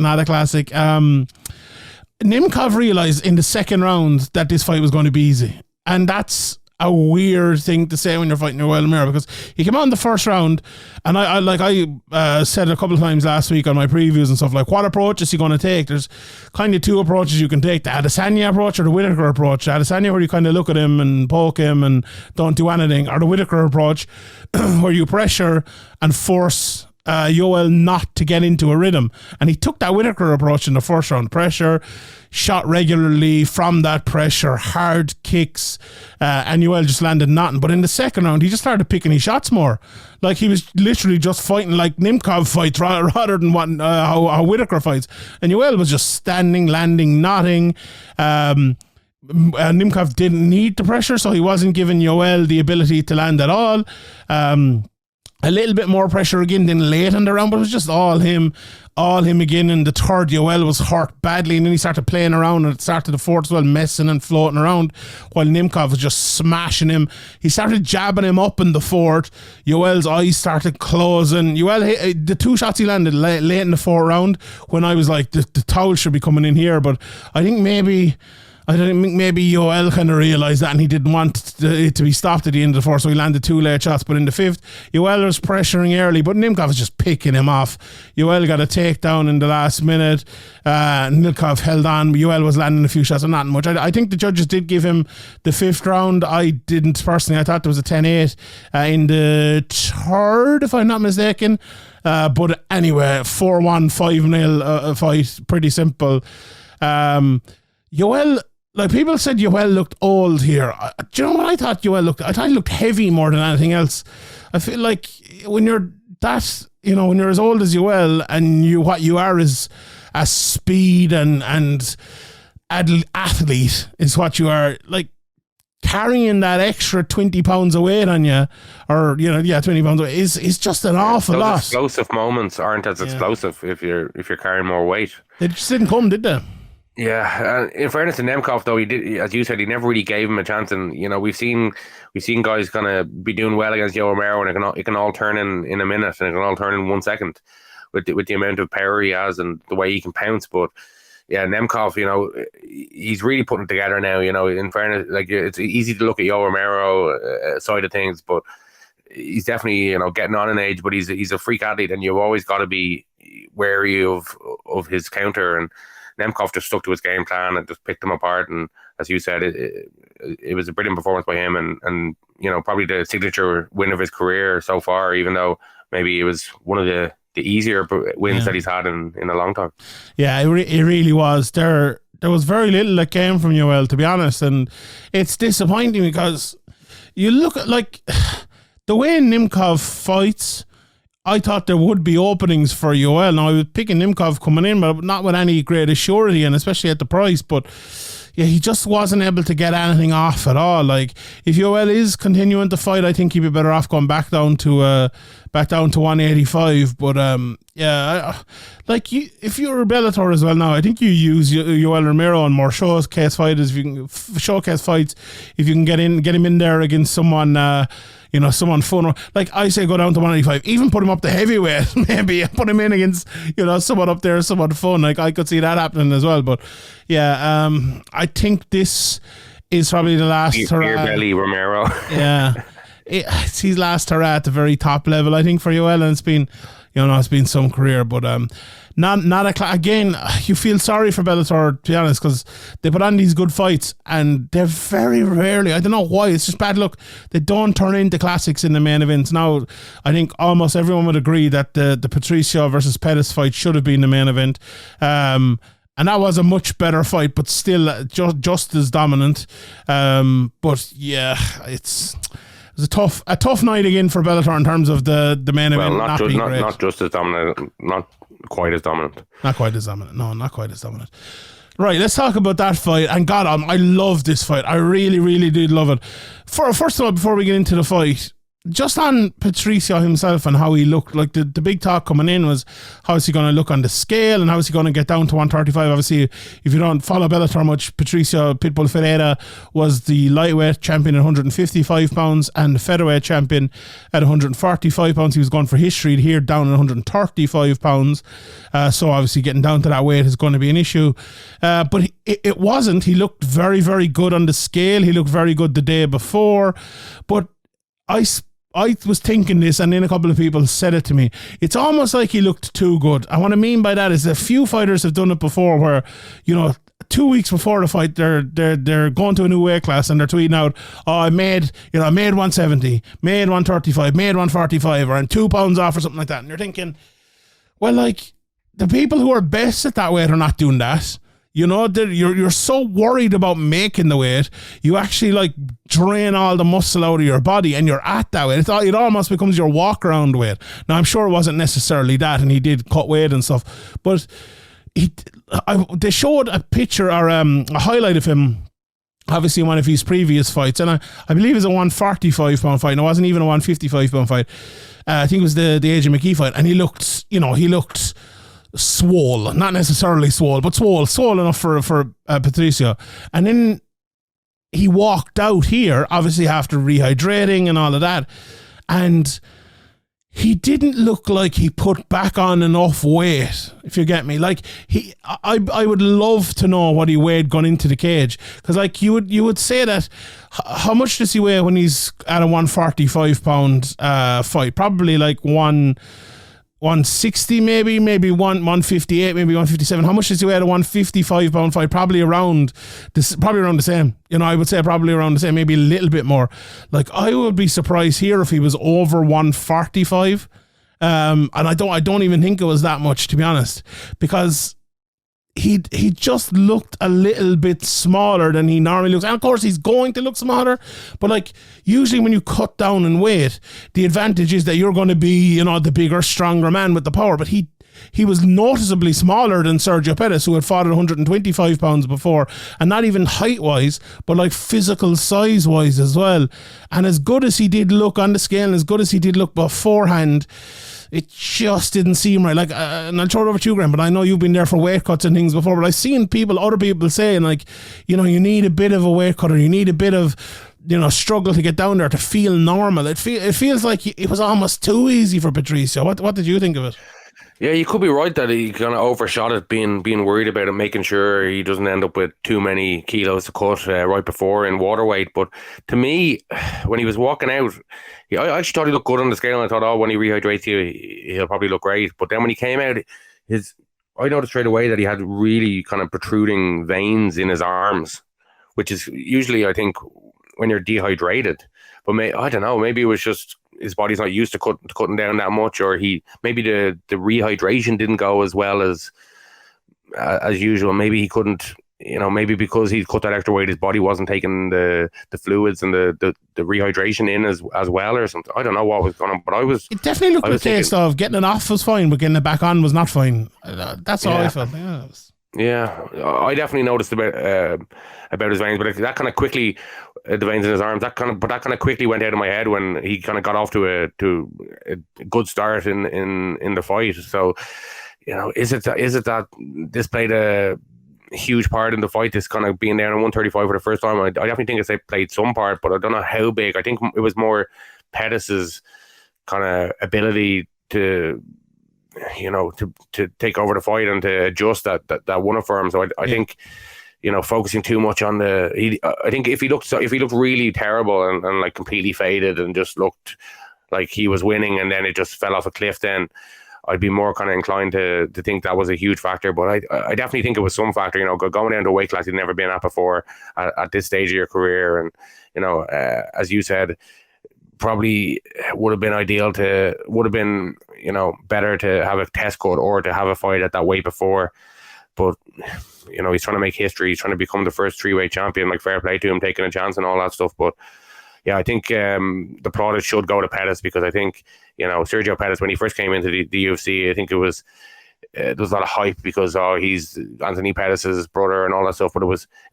Speaker 1: Nimkov realised in the second round that this fight was going to be easy. And that's a weird thing to say when you're fighting Yoel Romero, because he came out in the first round, and I said a couple of times last week on my previews and stuff, like, what approach is he going to take? There's kind of two approaches you can take: the Adesanya approach or the Whittaker approach. The Adesanya, where you kind of look at him and poke him and don't do anything, or the Whittaker approach, where you pressure and force Yoel not to get into a rhythm. And he took that Whittaker approach in the first round: pressure, shot regularly from that pressure, hard kicks, and Yoel just landed nothing. But in the second round, he just started picking his shots more. Like, he was literally just fighting like Nimkov fights rather than how Whittaker fights. And Yoel was just standing, landing, nothing. Nimkov didn't need the pressure, so he wasn't giving Yoel the ability to land at all. A little bit more pressure again than late in the round, but it was just all him again. And the third, Yoel was hurt badly, and then he started playing around, and it started the fourth as well, messing and floating around, while Nimkov was just smashing him. He started jabbing him up in the fourth. Yoel's eyes started closing. Yoel, the two shots he landed late in the fourth round, when I was like, the towel should be coming in here, but I think maybe Yoel kind of realised that, and he didn't want it to be stopped at the end of the fourth, so he landed two late shots. But in the fifth, Yoel was pressuring early, but Nimkov was just picking him off. Yoel got a takedown in the last minute. Nimkov held on. Yoel was landing a few shots, and not much. I think the judges did give him the fifth round. I didn't personally. I thought there was a 10-8 in the third, if I'm not mistaken. But anyway, 4-1, 5-0 fight. Pretty simple. Yoel... Like, people said Yoel looked old here. Do you know what I thought Yoel looked? I thought he looked heavy more than anything else. I feel like when you're that, when you're as old as Yoel, and what you are is a speed and athlete is what you are, like, carrying that extra 20 pounds of weight on you, or 20 pounds of weight is just an awful lot.
Speaker 2: Explosive moments aren't as explosive if you're carrying more weight.
Speaker 1: They just didn't come, did they?
Speaker 2: Yeah, in fairness to Nemkov, though, he did, as you said, he never really gave him a chance. And we've seen guys kind of be doing well against Yoel Romero, and it can all turn in a minute, and it can all turn in 1 second with the amount of power he has and the way he can pounce. But yeah, Nemkov, he's really putting it together now. In fairness, like, it's easy to look at Yoel Romero side of things, but he's definitely getting on in age. But he's a freak athlete, and you've always got to be wary of his counter. And Nemkov just stuck to his game plan and just picked him apart. And as you said, it was a brilliant performance by him, and probably the signature win of his career so far, even though maybe it was one of the easier wins that he's had in a long time. Yeah,
Speaker 1: it really was. There was very little that came from Yoel, to be honest, and it's disappointing because you look at, like, the way Nimkov fights. I thought there would be openings for Yoel. Now, I was picking Nimkov coming in, but not with any great surety, and especially at the price. But yeah, he just wasn't able to get anything off at all. Like, if Yoel is continuing to fight, I think he'd be better off going back down to 185. But if you're a Bellator as well now, I think you use Yoel Romero on more showcase fights. If you can get him in there against someone. Someone fun. Like, I say, go down to 185. Even put him up to heavyweight, maybe. Put him in against, someone up there, someone fun. Like, I could see that happening as well. But, yeah, I think this is probably the last hurrah.
Speaker 2: Belly Romero.
Speaker 1: Yeah. It's his last hurrah at the very top level, I think, for Yoel. And it's been, it's been some career, but again, you feel sorry for Bellator, to be honest, because they put on these good fights and they're very rarely, I don't know why, it's just bad luck, they don't turn into classics in the main events. Now, I think almost everyone would agree that the Patricio versus Pettis fight should have been the main event. And that was a much better fight, but still just as dominant. But yeah, it was a tough night again for Bellator in terms of the main event.
Speaker 2: Not just as dominant, not quite as dominant.
Speaker 1: Not quite as dominant. No, not quite as dominant. Right, let's talk about that fight. And God, I love this fight. I really, really did love it. First of all, before we get into the fight, just on Patricio himself and how he looked, like the big talk coming in was how is he going to look on the scale and how is he going to get down to 135. Obviously, if you don't follow Bellator much, Patricio Pitbull Ferreira was the lightweight champion at 155 pounds and the featherweight champion at 145 pounds. He was going for history here, down at 135 pounds. So obviously getting down to that weight is going to be an issue. But it wasn't. He looked very, very good on the scale. He looked very good the day before. But I was thinking this, and then a couple of people said it to me. It's almost like he looked too good. And what I mean by that is a few fighters have done it before where, 2 weeks before the fight, they're going to a new weight class and they're tweeting out, oh, I made 170, made 135, made 145, or I'm 2 pounds off or something like that. And you're thinking, well, like, the people who are best at that weight are not doing that. You're so worried about making the weight, you actually like drain all the muscle out of your body, and you're at that weight. It almost becomes your walk around weight. Now, I'm sure it wasn't necessarily that, and he did cut weight and stuff, but they showed a picture or a highlight of him, obviously in one of his previous fights, and I believe it was a 145 pound fight, and it wasn't even a 155 pound fight. I think it was the Adrian McKee fight, and he looked swole, not necessarily swole, but swole enough for Patricio. And then he walked out here, obviously after rehydrating and all of that, and he didn't look like he put back on enough weight, if you get me. Like, I would love to know what he weighed going into the cage, because like you would say that, how much does he weigh when he's at a 145 pound fight? Probably like 160 maybe 158, maybe 157. How much does he weigh at a 155 pound fight? Probably around the same. I would say probably around the same, maybe a little bit more. Like, I would be surprised here if he was over 145. And I don't even think it was that much, to be honest, because he just looked a little bit smaller than he normally looks. And of course he's going to look smaller, but like usually when you cut down in weight, the advantage is that you're going to be, the bigger, stronger man with the power. But he was noticeably smaller than Sergio Pettis, who had fought at 125 pounds before, and not even height-wise, but like physical size-wise as well. And as good as he did look on the scale, and as good as he did look beforehand, it just didn't seem right. Like, and I'll throw it over to you, Graeme, but I know you've been there for weight cuts and things before, but I've seen other people saying, like, you need a bit of a weight cut, or you need a bit of, struggle to get down there to feel normal. It feels like it was almost too easy for Patricio. What did you think of it?
Speaker 2: Yeah, you could be right that he kind of overshot it, being worried about it, making sure he doesn't end up with too many kilos to cut right before in water weight. But to me, when he was walking out, I actually thought he looked good on the scale, and I thought, when he rehydrates, he'll probably look great. But then when he came out, I noticed straight away that he had really kind of protruding veins in his arms, which is usually, I think, when you're dehydrated. But I don't know, maybe it was just his body's not used to cutting down that much, or maybe the rehydration didn't go as well as usual. Maybe he couldn't, maybe because he cut that extra weight, his body wasn't taking the fluids and the rehydration in as well or something. I don't know what was going on, but it
Speaker 1: definitely looked like a case of getting it off was fine, but getting it back on was not fine. That's all I felt.
Speaker 2: Yeah, I definitely noticed about his veins, but that kind of quickly, the veins in his arms, that kind of quickly went out of my head when he kind of got off to a good start in the fight. So, is it that this played a huge part in the fight? This kind of being down at 135 for the first time. I definitely think it played some part, but I don't know how big. I think it was more Pettis's kind of ability to take over the fight and to adjust that one of firm. So I think, focusing too much on I think if he looked really terrible and like completely faded and just looked like he was winning and then it just fell off a cliff, then I'd be more kind of inclined to think that was a huge factor. But I definitely think it was some factor. Going down to a weight class you'd never been at before at this stage of your career, and as you said, probably would have been better to have a test cut or to have a fight at that weight before. But he's trying to make history. He's trying to become the first 3-weight champion. Like, fair play to him, taking a chance and all that stuff. But yeah, I think the plaudits should go to Pettis, because I think Sergio Pettis, when he first came into the UFC, I think it was there was a lot of hype because he's Anthony Pettis' brother and all that stuff. But it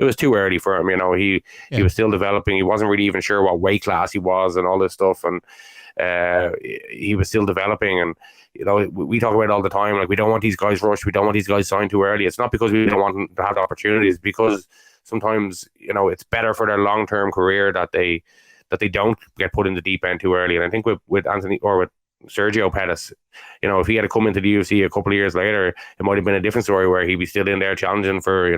Speaker 2: was too early for him. He was still developing. He wasn't really even sure what weight class he was and all this stuff, and he was still developing. And we talk about it all the time. Like, we don't want these guys rushed. We don't want these guys signed too early. It's not because we don't want them to have the opportunities, because sometimes it's better for their long-term career that they don't get put in the deep end too early. And I think with Anthony, or with Sergio Pettis, if he had to come into the UFC a couple of years later, it might have been a different story where he'd be still in there challenging for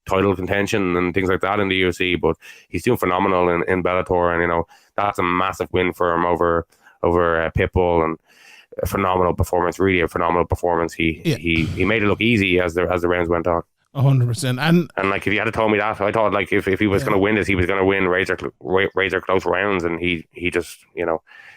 Speaker 2: title contention and things like that in the UFC. But he's doing phenomenal in Bellator, and that's a massive win for him over Pitbull, and a phenomenal performance. Really a phenomenal performance. He made it look easy as the rounds went on.
Speaker 1: 100%. And
Speaker 2: like, if you had told me that, I thought, like, if he was going to win this, he was going to win razor close rounds, and he just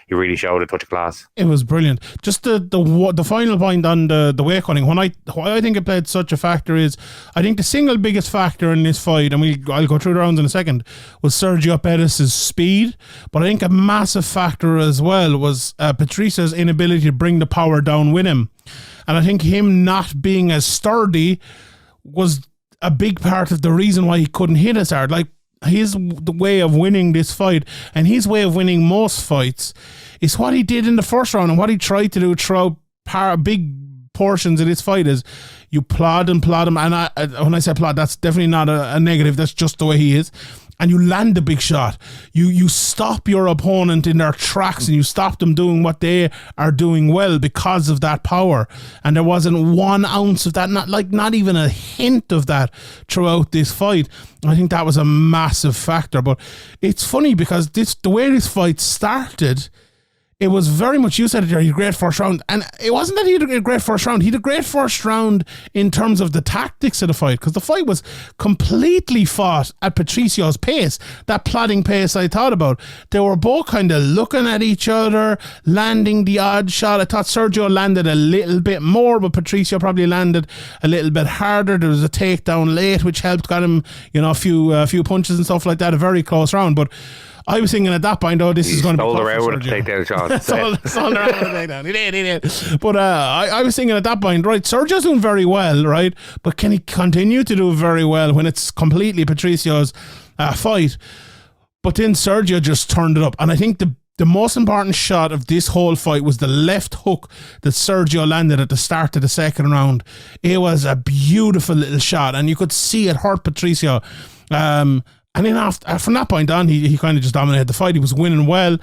Speaker 2: he really showed a touch of class. It
Speaker 1: was brilliant. Just the final point on the weight cutting, why I think it played such a factor is, I think the single biggest factor in this fight, and I'll go through the rounds in a second, was Sergio Pettis' speed. But I think a massive factor as well was Patricia's inability to bring the power down with him. And I think him not being as sturdy was a big part of the reason why he couldn't hit as hard. Like, the way of winning this fight, and his way of winning most fights, is what he did in the first round, and what he tried to do throughout big portions of this fight is you plod him. And when I say plod, that's definitely not a negative. That's just the way he is. And you land a big shot. You stop your opponent in their tracks, and you stop them doing what they are doing well because of that power. And there wasn't 1 ounce of that, not even a hint of that throughout this fight. I think that was a massive factor. But it's funny because the way this fight started, it was very much, you said it there, he had a great first round. And it wasn't that he had a great first round. He had a great first round in terms of the tactics of the fight, because the fight was completely fought at Patricio's pace, that plodding pace I thought about. They were both kind of looking at each other, landing the odd shot. I thought Sergio landed a little bit more, but Patricio probably landed a little bit harder. There was a takedown late, which helped, got him, a few punches and stuff like that. A very close round. But I was thinking at that point, this is going to be tough for Sergio.
Speaker 2: Sold around with a takedown shot.
Speaker 1: Sold around with a takedown. He did. But I was thinking at that point, right, Sergio's doing very well, right? But can he continue to do very well when it's completely Patricio's fight? But then Sergio just turned it up. And I think the most important shot of this whole fight was the left hook that Sergio landed at the start of the second round. It was a beautiful little shot, and you could see it hurt Patricio. And then from that point on, he kind of just dominated the fight. He was winning well.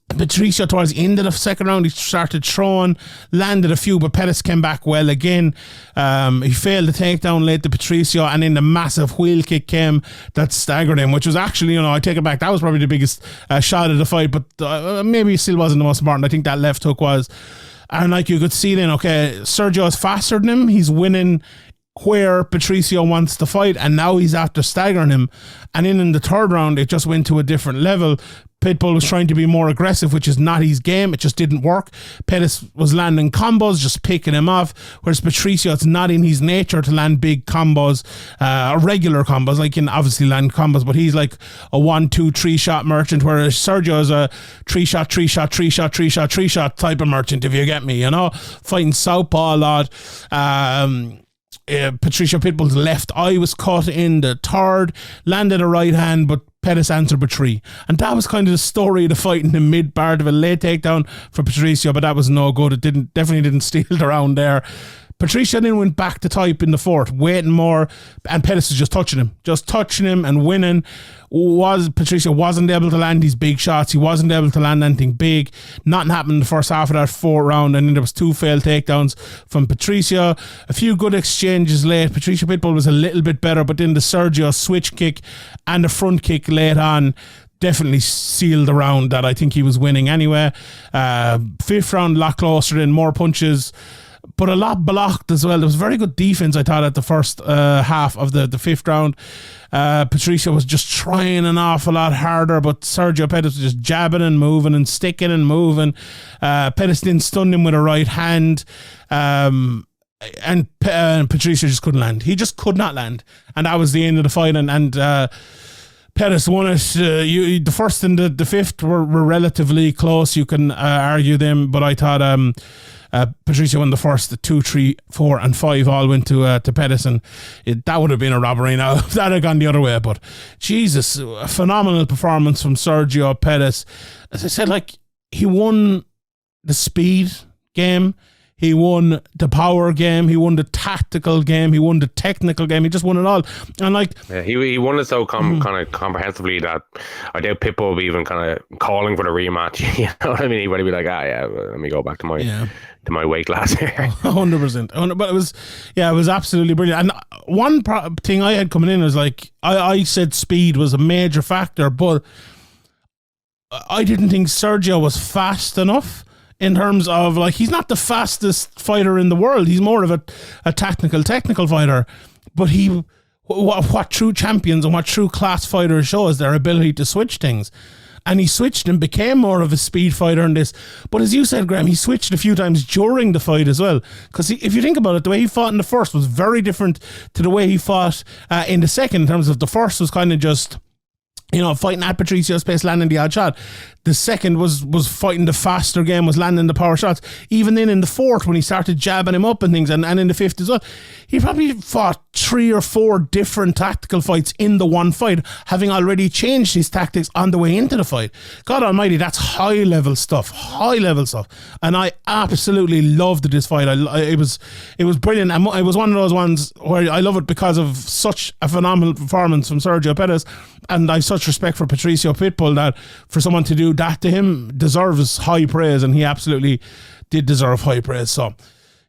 Speaker 1: Patricio, towards the end of the second round, he started throwing, landed a few, but Pettis came back well again. He failed the takedown late to Patricio, and then the massive wheel kick came that staggered him, which was actually, I take it back, that was probably the biggest shot of the fight, but maybe it still wasn't the most important. I think that left hook was. And like you could see then, okay, Sergio is faster than him. He's winning where Patricio wants to fight, and now he's after staggering him. And then in the third round, it just went to a different level. Pitbull was trying to be more aggressive, which is not his game. It just didn't work. Pettis was landing combos, just picking him off, whereas Patricio, it's not in his nature to land big combos, regular combos. Like, he can obviously land combos, but he's like a 1, 2, 3 shot merchant, whereas Sergio is a 3 shot type of merchant, if you get me, fighting southpaw a lot. Patricio Pitbull's left eye was cut in the third, landed a right hand, but Pettis answered with 3. And that was kind of the story of the fight in the mid part of a late takedown for Patricio, but that was no good. It definitely didn't steal the round there. Patricio then went back to type in the fourth, waiting more, and Pettis was just touching him and winning. Patricio wasn't able to land these big shots. He wasn't able to land anything big. Nothing happened in the first half of that fourth round, and then there was 2 failed takedowns from Patricio. A few good exchanges late. Patricio Pitbull was a little bit better, but then the Sergio switch kick and the front kick late on, definitely sealed the round that I think he was winning anyway. Fifth round, a lot closer in, more punches, but a lot blocked as well. There was very good defense, I thought, at the first half of the fifth round. Patricio was just trying an awful lot harder, but Sergio Pettis was just jabbing and moving and sticking and moving. Pettis didn't stun him with a right hand. And Patricio just couldn't land. He just could not land. And that was the end of the fight. And Pettis won it. The first and the fifth were relatively close. You can argue them, but I thought Patricio won the first. The 2, 3, 4, and 5 all went to Pettis, and that would have been a robbery now if that had gone the other way. But Jesus, a phenomenal performance from Sergio Pettis. As I said, like, he won the speed game. He won the power game. He won the tactical game. He won the technical game. He just won it all. And like,
Speaker 2: yeah, he won it so kind of comprehensively that I doubt Pitbull will be even kind of calling for the rematch. You know what I mean? He would be like, let me go back to my weight class here.
Speaker 1: 100%. But it was absolutely brilliant. And one thing I had coming in was like, I said speed was a major factor, but I didn't think Sergio was fast enough. In terms of, like, he's not the fastest fighter in the world. He's more of a technical fighter. But what true champions and what true class fighters show is their ability to switch things. And he switched and became more of a speed fighter in this. But as you said, Graeme, he switched a few times during the fight as well. Because if you think about it, the way he fought in the first was very different to the way he fought in the second. In terms of the first was kind of just, fighting at Patricio's pace, landing the odd shot. The second was fighting the faster game, was landing the power shots. Even then in the fourth, when he started jabbing him up and things, and in the fifth as well, he probably fought 3 or 4 different tactical fights in the one fight, having already changed his tactics on the way into the fight. God almighty, that's high level stuff. And I absolutely loved this fight. It was brilliant. And it was one of those ones where I love it because of such a phenomenal performance from Sergio Pettis. And I have such respect for Patricio Pitbull that for someone to do that to him deserves high praise, and he absolutely did deserve high praise. So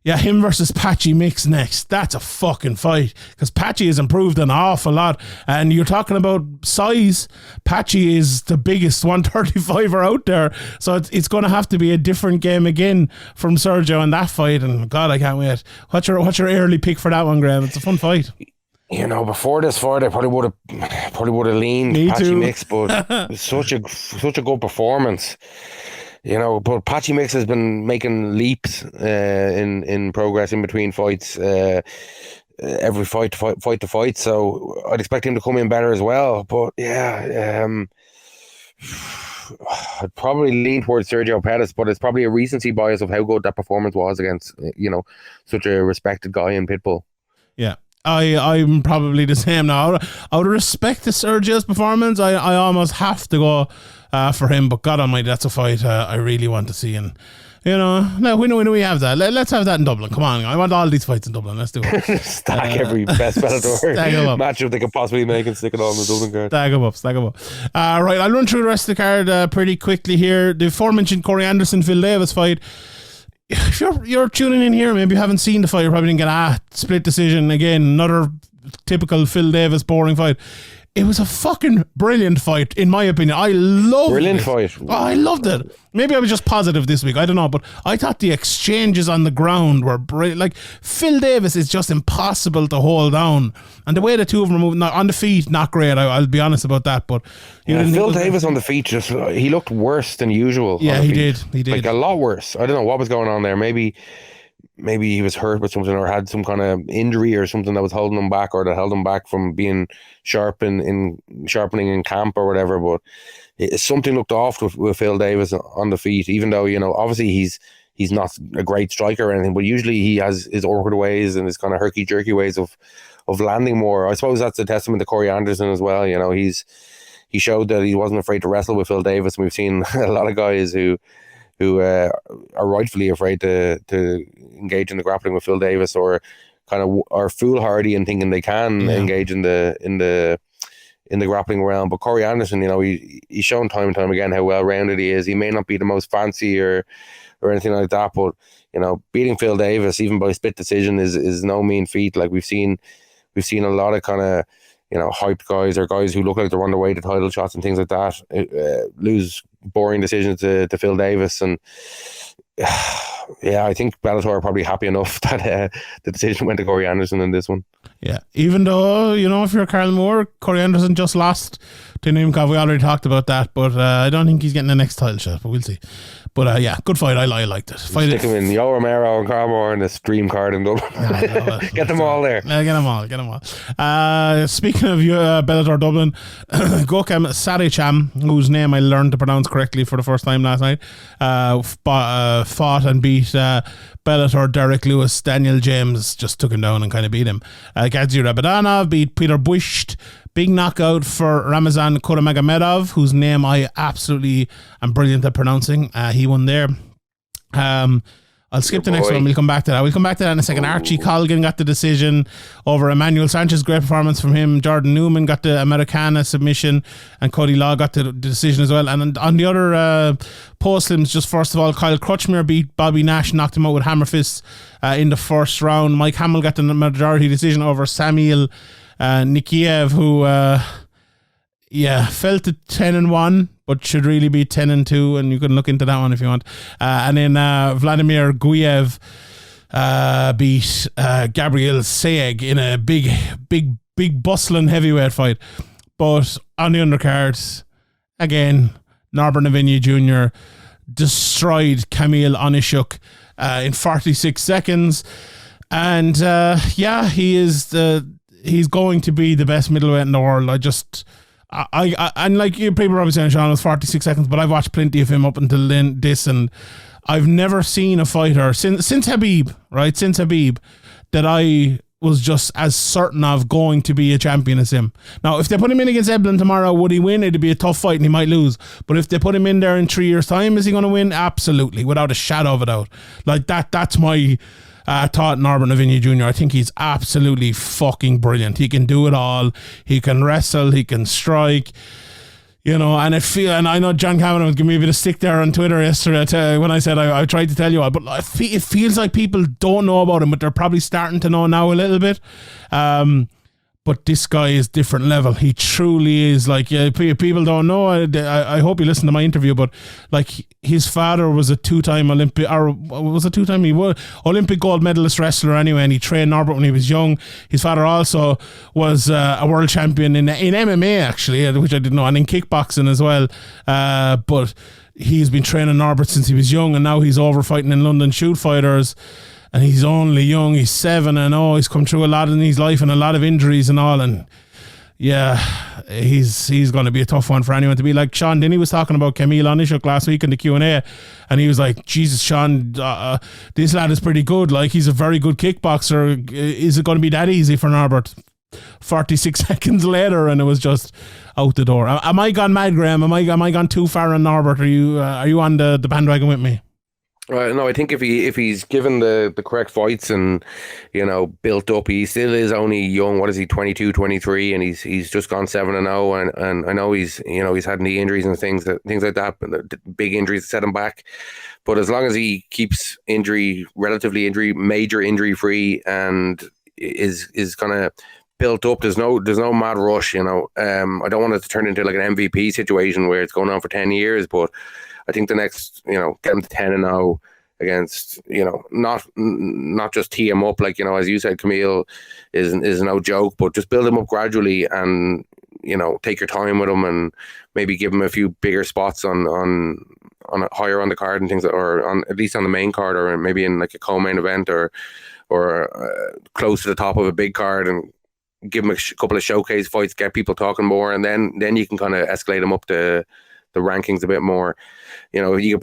Speaker 1: yeah, him versus Patchy Mix next. That's a fucking fight, because Patchy has improved an awful lot. And you're talking about size, Patchy is the biggest 135er out there, so it's going to have to be a different game again from Sergio in that fight. And God, I can't wait. What's your early pick for that one, Graeme? It's a fun fight.
Speaker 2: Before this fight, I probably would have leaned Patchy Mix, but it's such a good performance. But Patchy Mix has been making leaps in progress in between fights, every fight to fight. So I'd expect him to come in better as well. But yeah, I'd probably lean towards Sergio Pettis, but it's probably a recency bias of how good that performance was against such a respected guy in Pitbull.
Speaker 1: Yeah. I'm probably the same now. Out of respect to Sergio's performance, I almost have to go for him. But God almighty, that's a fight I really want to see. And now we have that. Let's have that in Dublin. Come on, I want all these fights in Dublin. Let's do it.
Speaker 2: Stack every best Bellator matchup they could possibly make and stick it all in the Dublin card. Stack them up.
Speaker 1: Right, I'll run through the rest of the card pretty quickly here. The aforementioned Corey Anderson Phil Davis fight. If you're tuning in here, maybe you haven't seen the fight, you're probably going to get split decision again. Another typical Phil Davis boring fight. It was a fucking brilliant fight, in my opinion. I loved it.
Speaker 2: Brilliant fight.
Speaker 1: Oh, I loved it. Maybe I was just positive this week. I don't know, but I thought the exchanges on the ground were brilliant. Like, Phil Davis is just impossible to hold down. And the way the two of them are moving, on the feet, not great. I'll be honest about that. But
Speaker 2: Phil Davis on the feet, he looked worse than usual.
Speaker 1: Yeah, he did.
Speaker 2: Like, a lot worse. I don't know what was going on there. Maybe he was hurt with something or had some kind of injury or something that was holding him back, or that held him back from being sharpening in camp or whatever. But something looked off with Phil Davis on the feet, even though, obviously he's not a great striker or anything, but usually he has his awkward ways and his kind of herky-jerky ways of landing more. I suppose that's a testament to Corey Anderson as well. He showed that he wasn't afraid to wrestle with Phil Davis. And we've seen a lot of guys who are rightfully afraid to engage in the grappling with Phil Davis, or kind of are foolhardy and thinking they can engage in the grappling realm. But Corey Anderson, he's shown time and time again how well-rounded he is. He may not be the most fancy or anything like that, but beating Phil Davis even by split decision is no mean feat. Like, we've seen a lot of kind of hyped guys or guys who look like they're on their way to title shots and things like that, lose boring decisions to Phil Davis. And yeah, I think Bellator are probably happy enough that the decision went to Corey Anderson in this one.
Speaker 1: Yeah, even though, if you're Karl Moore, Corey Anderson just lost to Nemkov. We already talked about that, but I don't think he's getting the next title shot, but we'll see. But yeah, good fight. I liked it.
Speaker 2: Stick him in Yo Romero and Karl Moore in this dream card in Dublin. Get them all there.
Speaker 1: Get them all. Speaking of Bellator Dublin, Gökhan Saricham, whose name I learned to pronounce correctly for the first time last night, fought and beat Bellator Derek Lewis. Daniel James just took him down and kind of beat him. Gadzi Rabadanov beat Peter Buist. Big knockout for Ramazan Kuramagomedov, whose name I absolutely am brilliant at pronouncing. He won there. I'll skip the next one. We'll come back to that. We'll come back to that in a second. Archie Colgan got the decision over Emmanuel Sanchez. Great performance from him. Jordan Newman got the Americana submission, and Cody Law got the decision as well. And on the other post-lims, just first of all, Kyle Crutchmere beat Bobby Nash, knocked him out with hammer fists in the first round. Mike Hamill got the majority decision over Samuel Nikiev, who fell to 10-1, but should really be 10-2, and you can look into that one if you want. And then Vladimir Guyev beat Gabriel Sayeg in a big bustling heavyweight fight. But on the undercards, again, Norbert Navinia Jr. destroyed Kamil Onishuk in 46 seconds. And he's going to be the best middleweight in the world. And like you, people probably saying, Sean, it was 46 seconds, but I've watched plenty of him up until this, and I've never seen a fighter since Habib, right? Since Habib, that I was just as certain of going to be a champion as him. Now, if they put him in against Eblen tomorrow, would he win? It'd be a tough fight and he might lose. But if they put him in there in 3 years' time, is he going to win? Absolutely, without a shadow of a doubt. Like that's my thought. Norbert Navinia Jr. I think he's absolutely fucking brilliant. He can do it all. He can wrestle. He can strike. And I know John Cameron was giving me a bit of stick there on Twitter yesterday when I said I tried to tell you all, but it feels like people don't know about him, but they're probably starting to know now a little bit. But this guy is different level. He truly is. People don't know. I hope you listen to my interview, but his father was a two-time Olympic, or was a two-time, he was Olympic gold medalist wrestler anyway, and he trained Norbert when he was young. His father also was a world champion in MMA, actually, which I didn't know, and in kickboxing as well. But he's been training Norbert since he was young, and now he's over fighting in London shoot fighters. And he's only young. He's 7-0. He's come through a lot in his life and a lot of injuries and all. And yeah, he's going to be a tough one for anyone to be. Like Sean Denny was talking about Kamil Onishuk last week in the Q&A, and he was like, Jesus, Sean, this lad is pretty good. Like, he's a very good kickboxer. Is it going to be that easy for Norbert? 46 seconds later, and it was just out the door. Am I gone mad, Graeme? Am I gone too far on Norbert? Are you on the bandwagon with me?
Speaker 2: No, I think if he's given the correct fights and built up, he still is only young. What is he, 22, 23, and he's just gone 7-0, and I know he's had knee injuries and things like that, but the big injuries set him back. But as long as he keeps major injury free, and is kind of built up, there's no mad rush. I don't want it to turn into like an MVP situation where it's going on for 10 years, but I think the next, get him to 10-0 against, not just tee him up, as you said, Kamil is no joke, but just build him up gradually and, take your time with him and maybe give him a few bigger spots on higher on the card and things, or on at least on the main card, or maybe in like a co-main event or close to the top of a big card, and give him a couple of showcase fights, get people talking more, and then you can kind of escalate him up the rankings a bit more. You could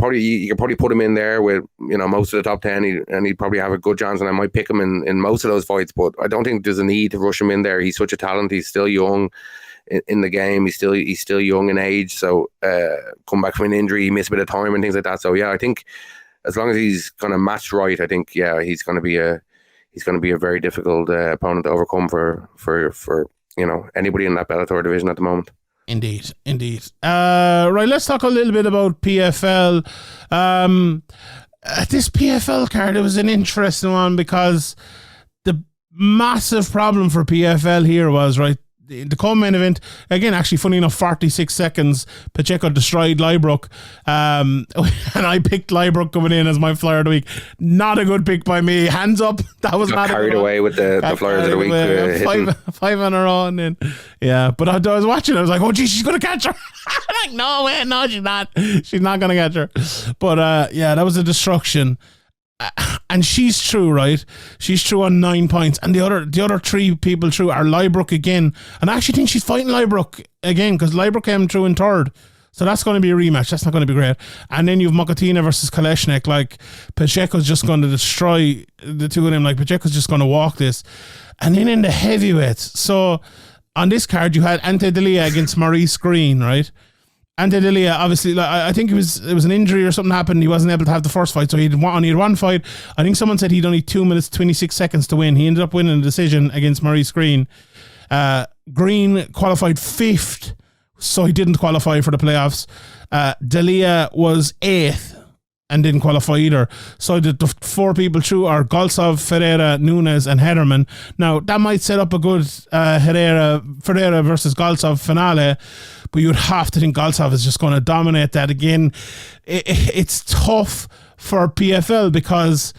Speaker 2: probably put him in there with most of the top 10, and he'd probably have a good chance, and I might pick him in most of those fights, but I don't think there's a need to rush him in there. He's such a talent. He's still young in the game. He's still young in age, so come back from an injury, miss a bit of time and things like that. So yeah, I think as long as he's kind of matched right, I think he's going to be a very difficult opponent to overcome for anybody in that Bellator division at the moment.
Speaker 1: Indeed. Right, let's talk a little bit about PFL. This PFL card, it was an interesting one because the massive problem for PFL here was, right, the co-main event, again, actually, funny enough, 46 seconds, Pacheco destroyed Leibrook. And I picked Leibrook coming in as my flyer of the week. Not a good pick by me. Hands up. That was not
Speaker 2: carried away with the flyers of the week.
Speaker 1: Five in a row. And then, yeah. But I was watching. I was like, oh, geez, she's going to catch her. Like, no, wait, no, she's not. She's not going to catch her. But, yeah, that was a destruction. And she's true, right? She's true on 9 points, and the other three people true are Leibrook again. And I actually think she's fighting Leibrook again because Leibrook came through in third, so that's going to be a rematch. That's not going to be great. And then you've Mokatina versus Kaleshnik. Like Pacheco's just going to destroy the two of them. Like Pacheco's just going to walk this. And then in the heavyweights, so on this card you had Ante Delia against Maurice Green, right? Ante Delia, obviously, like, I think it was an injury or something happened. He wasn't able to have the first fight, so he only had one fight. I think someone said he'd only 2 minutes 26 seconds to win. He ended up winning the decision against Maurice Green. Green qualified 5th, so he didn't qualify for the playoffs. Delia was 8th and didn't qualify either. So the 4 people through are Goltsov, Ferreira, Nunes, and Hederman. Now that might set up a good Ferreira versus Goltsov finale, but you'd have to think Goltsov is just going to dominate that again. It's tough for PFL because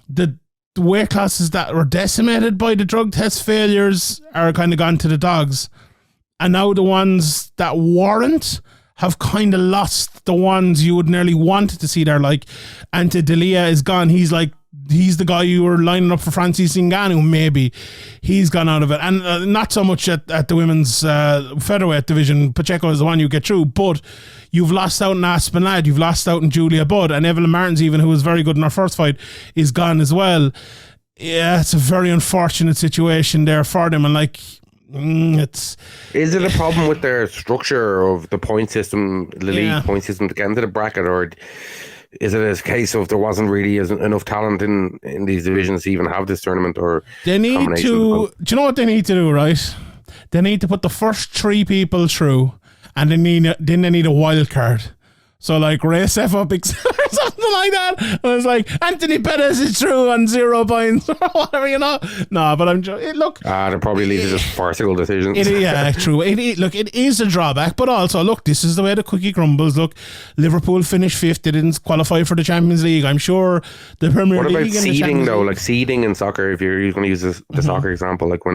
Speaker 1: the weight classes that were decimated by the drug test failures are kind of gone to the dogs, and now the ones that weren't have kind of lost the ones you would nearly want to see there. Like Ante Delia is gone. He's the guy you were lining up for Francis Ngannou, maybe. He's gone out of it. And not so much at the women's featherweight division. Pacheco is the one you get through, but you've lost out in Aspen Ladd, you've lost out in Julia Budd, and Evelyn Martins, even, who was very good in her first fight, is gone as well. Yeah, it's a very unfortunate situation there for them. And like, is
Speaker 2: it a problem with their structure of the point system, the league point system to get into the bracket, or is it a case of there wasn't really enough talent in these divisions to even have this tournament? Or
Speaker 1: they need to, do you know what they need to do, right? They need to put the first 3 people through, and then they need a wild card. So like race F up or something like that. And I was like, Anthony Pettis is through on 0 points or whatever, you know. No, but I'm look.
Speaker 2: They'll probably lead to just farcical decisions.
Speaker 1: Yeah, true. Look, it is a drawback, but also look, this is the way the cookie crumbles. Look, Liverpool finished 5th. They didn't qualify for the Champions League. I'm sure the Premier League.
Speaker 2: What about seeding though? Like seeding in soccer, if you're going to use the soccer example, like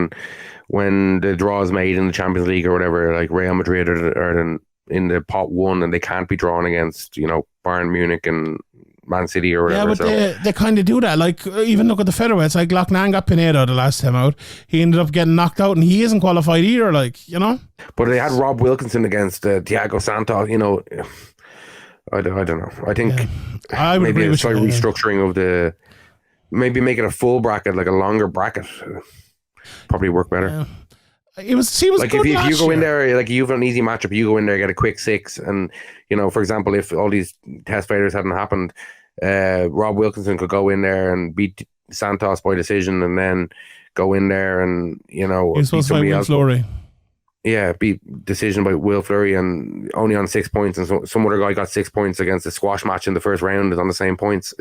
Speaker 2: when the draw is made in the Champions League or whatever, like Real Madrid are in the pot 1 and they can't be drawn against, you know, Bayern Munich and Man City or whatever.
Speaker 1: Yeah, but they kind of do that. Like, even look at the featherweights. Like, Lochnan got Pinedo the last time out. He ended up getting knocked out and he isn't qualified either, like, you know.
Speaker 2: But they had Rob Wilkinson against Thiago Santos, you know. I don't know. I think maybe a slight restructuring of maybe make it a full bracket, like a longer bracket. Probably work better. Yeah.
Speaker 1: He was
Speaker 2: like if you go in there, like you have an easy matchup, you go in there, get a quick 6, and you know, for example, if all these test failures hadn't happened, Rob Wilkinson could go in there and beat Santos by decision, and then go in there and, you know,
Speaker 1: beat somebody else. Fleury.
Speaker 2: Yeah, beat decision by Will Fleury and only on 6 points, and so some other guy got 6 points against a squash match in the first round is on the same points.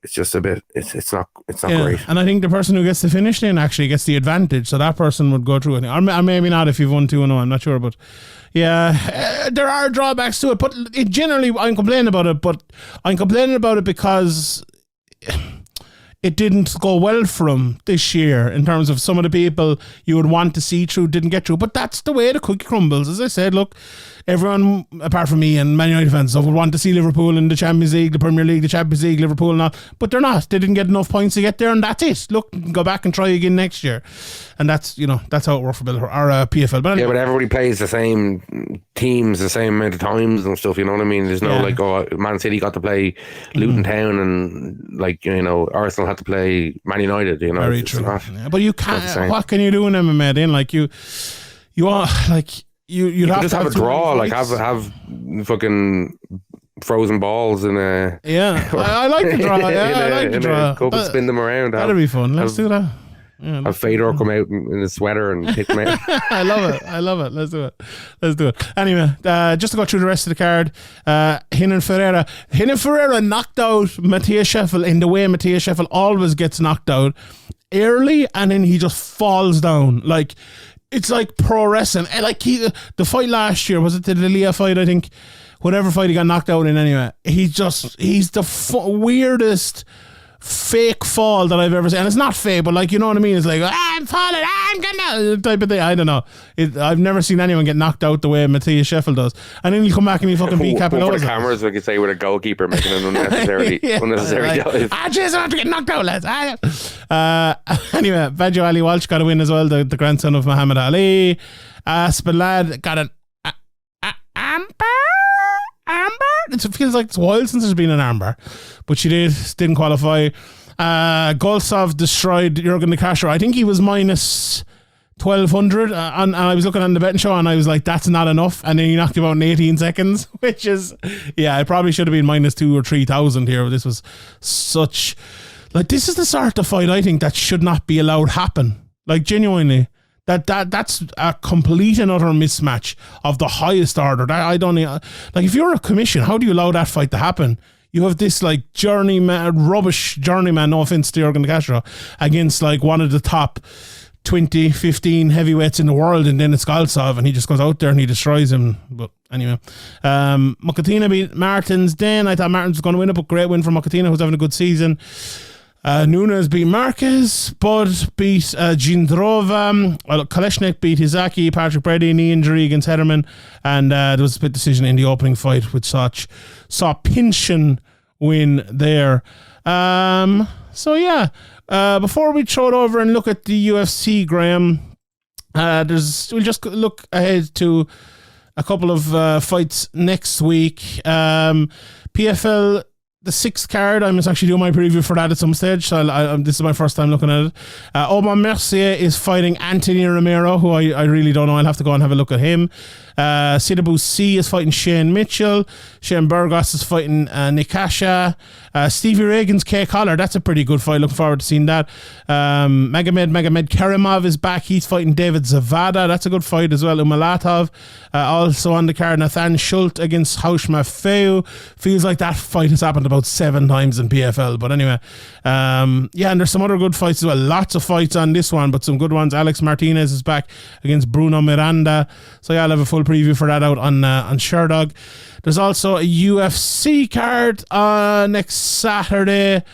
Speaker 2: It's just a bit. It's not great.
Speaker 1: And I think the person who gets to finish then actually gets the advantage, so that person would go through it. Or maybe not if you've won 2-0. I'm not sure, but yeah, there are drawbacks to it. But generally, I'm complaining about it. But I'm complaining about it because it didn't go well for him this year in terms of some of the people you would want to see through didn't get through. But that's the way the cookie crumbles. As I said, look, everyone apart from me and Man United fans would want to see Liverpool in the Champions League, the Premier League, the Champions League, Liverpool and all, but they're not. They didn't get enough points to get there, and that's it. Look, go back and try again next year. And that's, you know, that's how it works for PFL. But anyway.
Speaker 2: Yeah, but everybody plays the same teams the same amount of times and stuff, you know what I mean? There's no like, oh, Man City got to play Luton Town and, like, you know, Arsenal had to play Man United, you know.
Speaker 1: Very true. Yeah, but you can't, what can you do in MMA then? Like, you are, like, you'd have
Speaker 2: just
Speaker 1: to
Speaker 2: have a draw, like have fucking frozen balls in a
Speaker 1: I like the draw. Yeah, I like the draw.
Speaker 2: Cup and spin them around.
Speaker 1: That'd be fun. Let's do that. Yeah,
Speaker 2: have Fedor come out in a sweater and pick them out.
Speaker 1: I love it. Let's do it. Anyway, just to go through the rest of the card, Hinan Ferreira knocked out Matthias Scheffel in the way Matthias Scheffel always gets knocked out early, and then he just falls down. Like, it's like pro wrestling. And like the fight last year, was it the D'Elia fight? I think whatever fight he got knocked out in anyway. He's the weirdest fake fall that I've ever seen. And it's not fake, but like, you know what I mean? It's like, I'm falling, I'm gonna type of thing. I don't know. I've never seen anyone get knocked out the way Matthias Sheffield does. And then he'll come back and he fucking beat Capillosa.
Speaker 2: For the cameras, like you say, with a goalkeeper making an unnecessary dive.
Speaker 1: Jeez, I have to get knocked out, lads. Anyway, Bajo Ali Walsh got a win as well, the grandson of Muhammad Ali. Spalad got an amber. It feels like it's a while since there's been an armbar, but she didn't qualify. Goltsov destroyed Jurgen de Castro. I think he was minus 1,200, and I was looking on the betting show and I was like, that's not enough, and then he knocked him out in 18 seconds, which is, yeah, it probably should have been minus 2,000 or 3,000 here. This was such, like, this is the sort of fight I think that should not be allowed happen, like, genuinely. That's a complete and utter mismatch of the highest order. I don't like, if you're a commission, how do you allow that fight to happen? You have this like rubbish journeyman, no offense to Jurgen de Castro, against like one of the top 20, 15 heavyweights in the world, and then it's Goltsov, and he just goes out there and he destroys him. But anyway, Mokatina beat Martins. Then I thought Martins was going to win it, but great win for Mokatina, who's having a good season. Nunes beat Marquez. Bud beat Jindrova. Kolesnik beat Hizaki. Patrick Brady, knee injury against Hederman. And there was a split decision in the opening fight, which saw Pinchin win there. So yeah, before we throw it over and look at the UFC, Graeme, we'll just look ahead to a couple of fights next week. PFL, the 6th card, I must actually do my preview for that at some stage, so this is my first time looking at it. Aubin Mercier is fighting Anthony Romero, who I really don't know. I'll have to go and have a look at him. Sidabu C is fighting Shane Mitchell. Shane Burgos is fighting Nikasha. Stevie Reagan's K. Collar, that's a pretty good fight. Looking forward to seeing that. Magomed Karimov is back. He's fighting David Zavada. That's a good fight as well. Umalatov. Also on the card, Nathan Schultz against Haushma Feu. Feels like that fight has happened about 7 times in PFL. But anyway, and there's some other good fights as well. Lots of fights on this one, but some good ones. Alex Martinez is back against Bruno Miranda. So yeah, I'll have a full preview for that out on Sherdog. There's also a UFC card next Saturday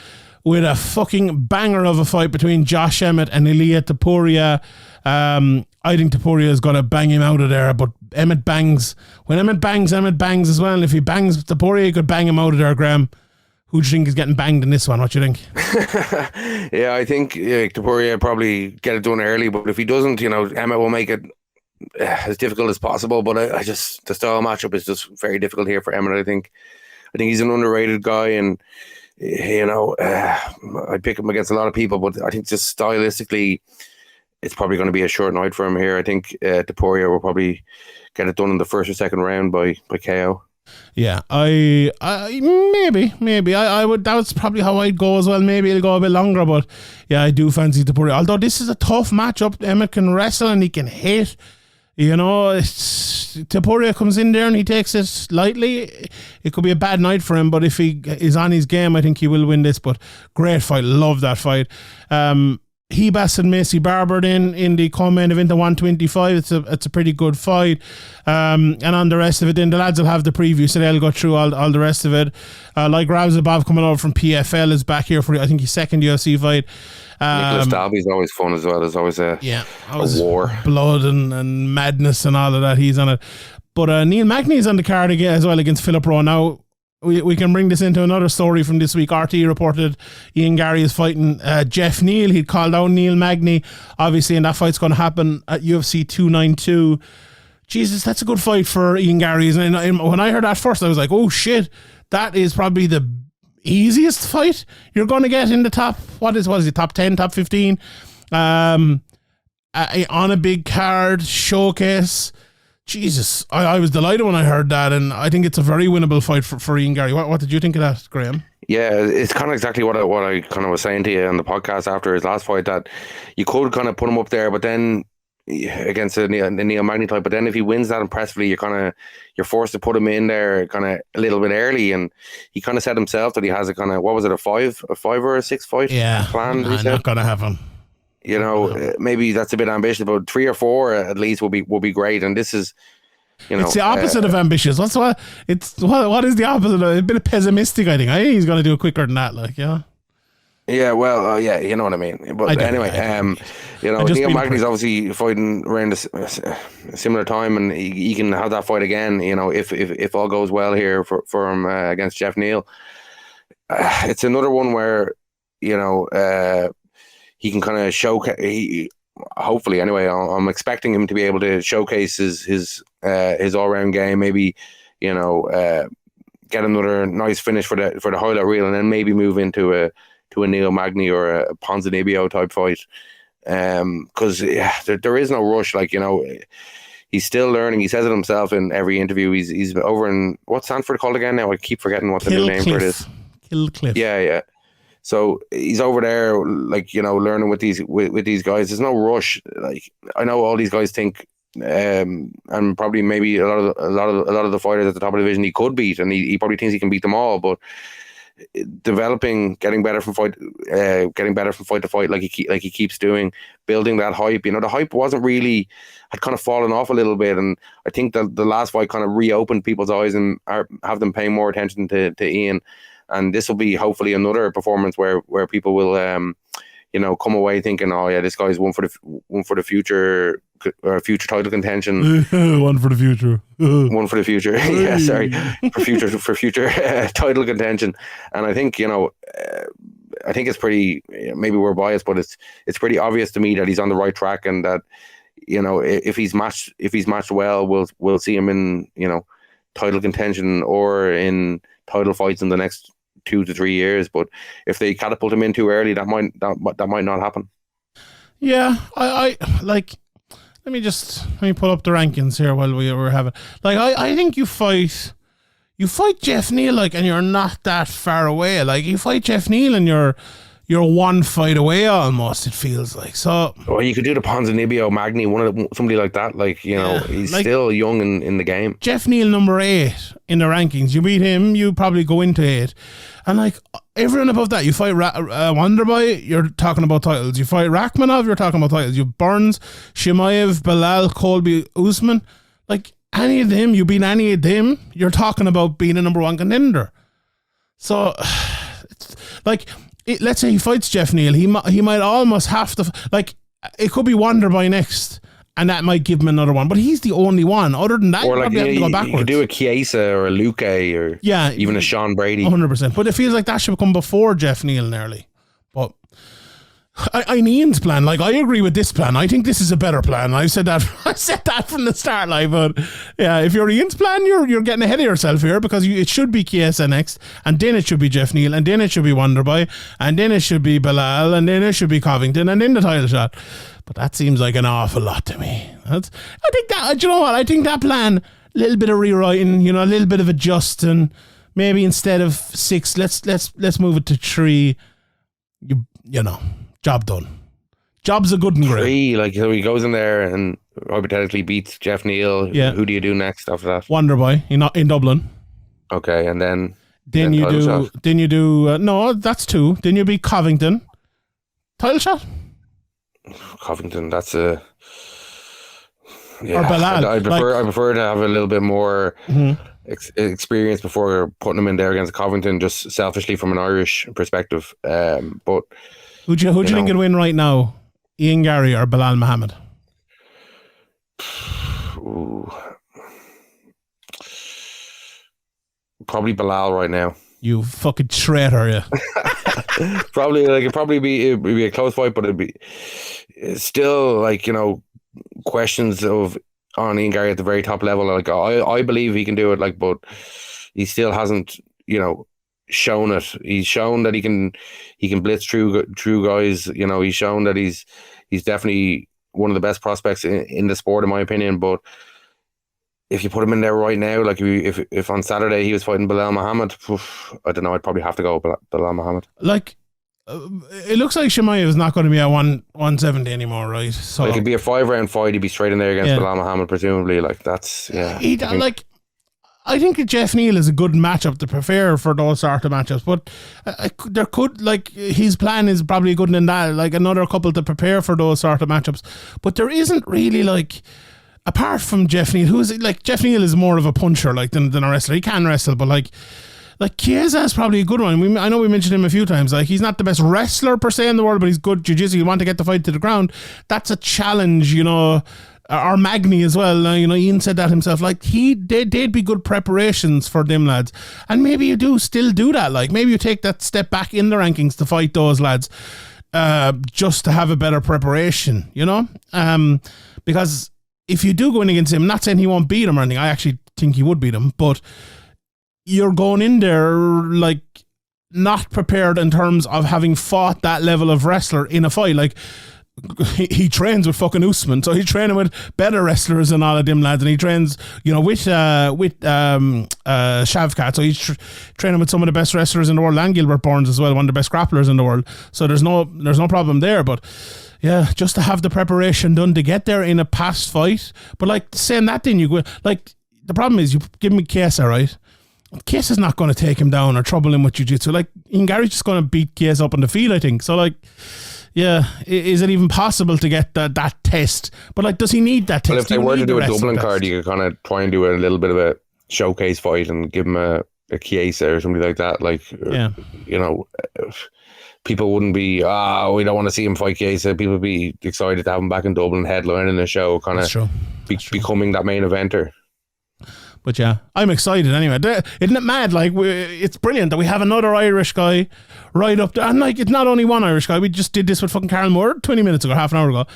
Speaker 1: with a fucking banger of a fight between Josh Emmett and Ilia Topuria. I think Topuria is going to bang him out of there, but Emmett bangs. When Emmett bangs as well. And if he bangs Topuria, he could bang him out of there, Graeme. Who do you think is getting banged in this one? What do you think?
Speaker 2: Yeah, I think Topuria probably get it done early, but if he doesn't, Emmett will make it as difficult as possible. But I just, the style matchup is just very difficult here for Emmett. I think he's an underrated guy, and I pick him against a lot of people, but I think just stylistically, it's probably going to be a short night for him here. I think Topuria will probably get it done in the first or second round by KO.
Speaker 1: Yeah, I maybe I would. That's probably how I'd go as well. Maybe it'll go a bit longer, but yeah, I do fancy Topuria. Although this is a tough matchup, Emmett can wrestle and he can hit. Topuria comes in there and he takes it lightly. It could be a bad night for him, but if he is on his game, I think he will win this. But great fight, love that fight. Hebas and Macy Barber in the co-main event, the 125. It's a pretty good fight. And on the rest of it, then the lads will have the preview, so they'll go through all the rest of it. Like Ravzabov coming over from PFL is back here for, I think, his second UFC fight.
Speaker 2: Nicholas Dalby's always fun as well. There's always a war. Blood
Speaker 1: and madness and all of that. He's on it. But Neil Magny is on the card again as well against Philip Rowe. Now, we can bring this into another story from this week. RT reported Ian Garry is fighting Jeff Neal. He'd called out Neil Magny, obviously, and that fight's going to happen at UFC 292. Jesus, that's a good fight for Ian Garry. And when I heard that first, I was like, oh shit, that is probably the easiest fight you're going to get in the top, what is it, top 10, top 15, on a big card, showcase. Jesus, I was delighted when I heard that, and I think it's a very winnable fight for Ian Garry. What did you think of that, Graeme?
Speaker 2: Yeah, it's kind of exactly what I kind of was saying to you on the podcast after his last fight, that you could kind of put him up there, but then against the Neil Magny type, but then if he wins that impressively, you're forced to put him in there kind of a little bit early, and he kind of said himself that he has a kind of, what was it, a 5 or a 6 fight
Speaker 1: plan?
Speaker 2: Yeah,
Speaker 1: not going to happen.
Speaker 3: You know, maybe that's a bit ambitious, but 3 or 4 at least will be great. And this is, you know,
Speaker 1: it's the opposite of ambitious. What is the opposite? A bit of pessimistic, I think. I think he's going to do it quicker than that, like, yeah.
Speaker 3: Yeah, well, yeah, you know what I mean. But anyway, you know, Neil Magny's obviously fighting around a similar time, and he can have that fight again. You know, if all goes well here for him against Jeff Neal. It's another one where, you know, he can kind of showcase. Hopefully, anyway, I'm expecting him to be able to showcase his all round game. Maybe, you know, get another nice finish for the highlight reel, and then maybe move into a Neil Magny or a Ponzinibbio type fight. Because there is no rush. Like, you know, he's still learning. He says it himself in every interview. He's over in, what's Sanford called again now? I keep forgetting what the new name for it is.
Speaker 1: Killcliff.
Speaker 3: Yeah. So he's over there, like, you know, learning with these guys. There's no rush. Like, I know all these guys think, and probably maybe a lot of the fighters at the top of the division he could beat, and he probably thinks he can beat them all. But developing, getting better from fight to fight, like he keeps doing, building that hype. You know, the hype had kind of fallen off a little bit, and I think that the last fight kind of reopened people's eyes and have them paying more attention to Ian. And this will be hopefully another performance where people will, you know, come away thinking, oh yeah, this guy's one for the future title contention.
Speaker 1: One for the future.
Speaker 3: One for the future. Yeah, sorry, for future title contention. And I think, you know, I think it's pretty. Maybe we're biased, but it's pretty obvious to me that he's on the right track, and that, you know, if he's matched well, we'll see him in, you know, title contention or in title fights in the next 2 to 3 years. But if they catapult him in too early, that might not happen.
Speaker 1: Yeah, I like. Let me pull up the rankings here while we were having. Like, I think you fight Jeff Neal, like, and you're not that far away. Like, you fight Jeff Neal and you're one fight away almost, it feels like. So,
Speaker 3: or you could do the Ponzinibbio Magny, somebody like that. Like, you know, he's like, still young in the game.
Speaker 1: Jeff Neal, number 8 in the rankings. You beat him, you probably go into 8. And like everyone above that, you fight Wonderboy, you're talking about titles. You fight Rachmanov, you're talking about titles. You Burns, Chimaev, Bilal, Colby, Usman. Like, any of them, you beat any of them, you're talking about being a number 1 contender. So, it's like, let's say he fights Jeff Neal, he might almost have to, like, it could be Wonderboy next, and that might give him another one, but he's the only one. Other than that,
Speaker 3: or
Speaker 1: you
Speaker 3: like,
Speaker 1: probably have to go backwards.
Speaker 3: You could do a Chiesa or a Luque or even a Sean Brady.
Speaker 1: 100%. But it feels like that should come before Jeff Neal nearly. But Ian's plan, like, I agree with this plan. I think this is a better plan. I said that from the start, like, but yeah, if you're Ian's plan, you're getting ahead of yourself here, because it should be Chiesa next, and then it should be Jeff Neal, and then it should be Wonderboy, and then it should be Bilal, and then it should be Covington, and then the title shot. But that seems like an awful lot to me. I think that, you know what? I think that plan, a little bit of rewriting, you know, a little bit of adjusting. Maybe instead of 6, let's move it to 3. You know, job done. Job's a good one, Graeme.
Speaker 3: 3, like, so he goes in there and hypothetically beats Jeff Neal. Yeah. Who do you do next after that?
Speaker 1: Wonderboy in Dublin.
Speaker 3: Okay, and then
Speaker 1: you do no, that's 2. Then you beat Covington. Title shot.
Speaker 3: Covington, that's a
Speaker 1: or Bilal.
Speaker 3: I prefer to have a little bit more experience before putting him in there against Covington, just selfishly from an Irish perspective. But
Speaker 1: who do you think would win right now? Ian Garry or Bilal Muhammad?
Speaker 3: Ooh. Probably Bilal right now.
Speaker 1: You fucking traitor, yeah.
Speaker 3: It'd be a close fight, but it'd be still, like, you know, questions on Ian Garry at the very top level. Like, I believe he can do it, like, but he still hasn't, you know, shown it. He's shown that he can blitz through guys. You know, he's shown that he's definitely one of the best prospects in the sport, in my opinion. But if you put him in there right now, like, if on Saturday he was fighting Bilal Muhammad, I don't know, I'd probably have to go Bilal Muhammad.
Speaker 1: Like, it looks like Chimaev is not going to be at 170 anymore, right? So
Speaker 3: it could be a 5-round fight. He'd be straight in there against Bilal Muhammad, presumably. Like, that's, yeah.
Speaker 1: I think Jeff Neal is a good matchup to prepare for those sort of matchups, but there could, like, his plan is probably good than that, like another couple to prepare for those sort of matchups. But there isn't really, like, apart from Jeff Neal, Jeff Neal is more of a puncher, like, than a wrestler. He can wrestle, but like Chiesa is probably a good one. I know we mentioned him a few times. Like, he's not the best wrestler per se in the world, but he's good jiu-jitsu. You want to get the fight to the ground. That's a challenge, you know. Or Magny as well. You know, Ian said that himself. Like, they'd be good preparations for them lads. And maybe you still do that. Like, maybe you take that step back in the rankings to fight those lads, just to have a better preparation, you know? Because if you do go in against him, I'm not saying he won't beat him or anything. I actually think he would beat him, but you're going in there, like, not prepared in terms of having fought that level of wrestler in a fight. Like, he trains with fucking Usman, so he's training with better wrestlers than all of them lads, and he trains, you know, with Shavkat, so he's training with some of the best wrestlers in the world, and Gilbert Burns as well, one of the best grapplers in the world. So there's no problem there. But yeah, just to have the preparation done to get there in a past fight. But like, saying that, then you go, like, the problem is you give me Chiesa, right? Chiesa is not going to take him down or trouble him with jiu-jitsu. Like, Garry's just going to beat Chiesa up on the field, I think. So, like, yeah, is it even possible to get that test? But, like, does he need that test?
Speaker 3: Well, if they were to do a Dublin card, you could kind of try and do a little bit of a showcase fight and give him a Chiesa or something like that. Like, yeah, you know, people wouldn't be, we don't want to see him fight Chiesa. People would be excited to have him back in Dublin, headlining a show, kind of becoming that main eventer.
Speaker 1: But yeah, I'm excited anyway. Isn't it mad? Like, it's brilliant that we have another Irish guy right up there. And like, it's not only one Irish guy. We just did this with fucking Karl Moore 20 minutes ago, half an hour ago,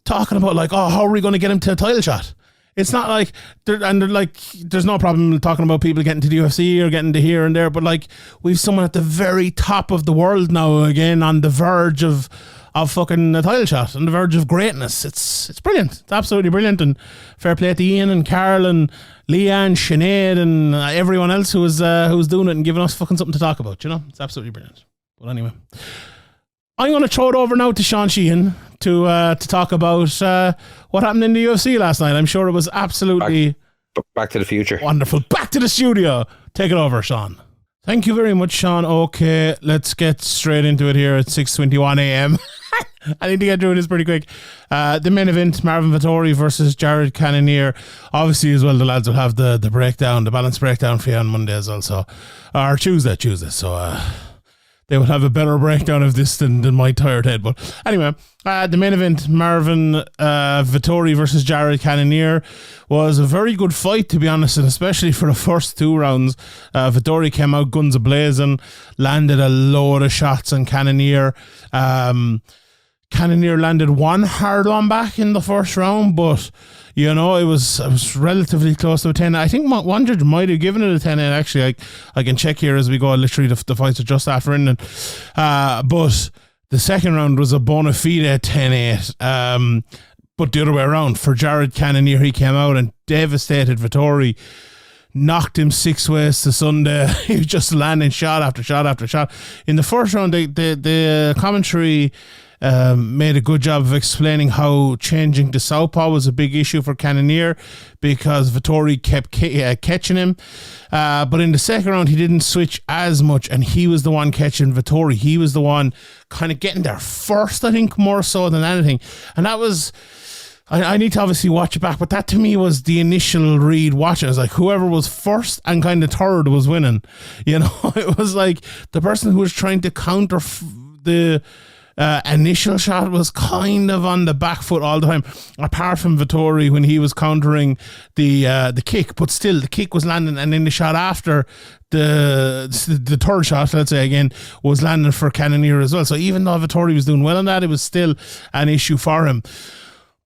Speaker 1: talking about like, how are we going to get him to a title shot? It's not like, there's no problem talking about people getting to the UFC or getting to here and there, but like, we've someone at the very top of the world now, again, on the verge of fucking a title shot, on the verge of greatness. It's brilliant. It's absolutely brilliant. And fair play to Ian and Carl and Leanne, Sinead, and everyone else who was doing it and giving us fucking something to talk about, you know? It's absolutely brilliant. But anyway, I'm going to throw it over now to Sean Sheehan to talk about what happened in the UFC last night. I'm sure it was absolutely...
Speaker 3: Back to the future.
Speaker 1: Wonderful. Back to the studio. Take it over, Sean. Thank you very much, Sean. Okay, let's get straight into it here at 6:21 a.m. I need to get through this pretty quick. The main event, Marvin Vettori versus Jared Cannonier. Obviously, as well, the lads will have the breakdown, the balance breakdown for you on Monday as well. So, or Tuesday. So, they will have a better breakdown of this than my tired head. But anyway, the main event, Marvin Vettori versus Jared Cannonier, was a very good fight, to be honest, and especially for the first two rounds. Vettori came out guns a-blazing, landed a load of shots on Cannonier. Cannonier landed one hard one back in the first round, but you know, it was relatively close to a 10. I think one judge might have given it a 10. Actually, I can check here as we go. Literally, the fights are just after ending. But the second round was a bona fide 10-8. But the other way around, for Jared Cannonier, he came out and devastated Vettori. Knocked him 6 ways to Sunday. He was just landing shot after shot after shot. In the first round, the commentary made a good job of explaining how changing to southpaw was a big issue for Cannonier because Vettori kept catching him. But in the second round, he didn't switch as much, and he was the one catching Vettori. He was the one kind of getting there first, I think, more so than anything. And that was... I need to obviously watch it back, but that to me was the initial read watching. It was like whoever was first and kind of third was winning. You know, it was like the person who was trying to counter the initial shot was kind of on the back foot all the time, apart from Vettori when he was countering the kick, but still the kick was landing, and then the shot after the third shot, let's say again, was landing for Cannonier as well. So even though Vettori was doing well on that, it was still an issue for him.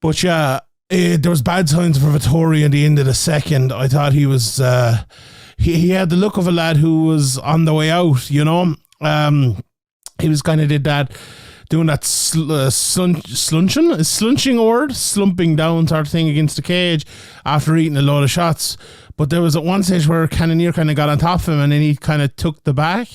Speaker 1: But yeah, there was bad signs for Vettori at the end of the second. I thought he was he had the look of a lad who was on the way out, you know. He was kind of doing that slunching a word? Slumping down sort of thing against the cage after eating a load of shots. But there was at one stage where Cannonier kind of got on top of him, and then he kind of took the back.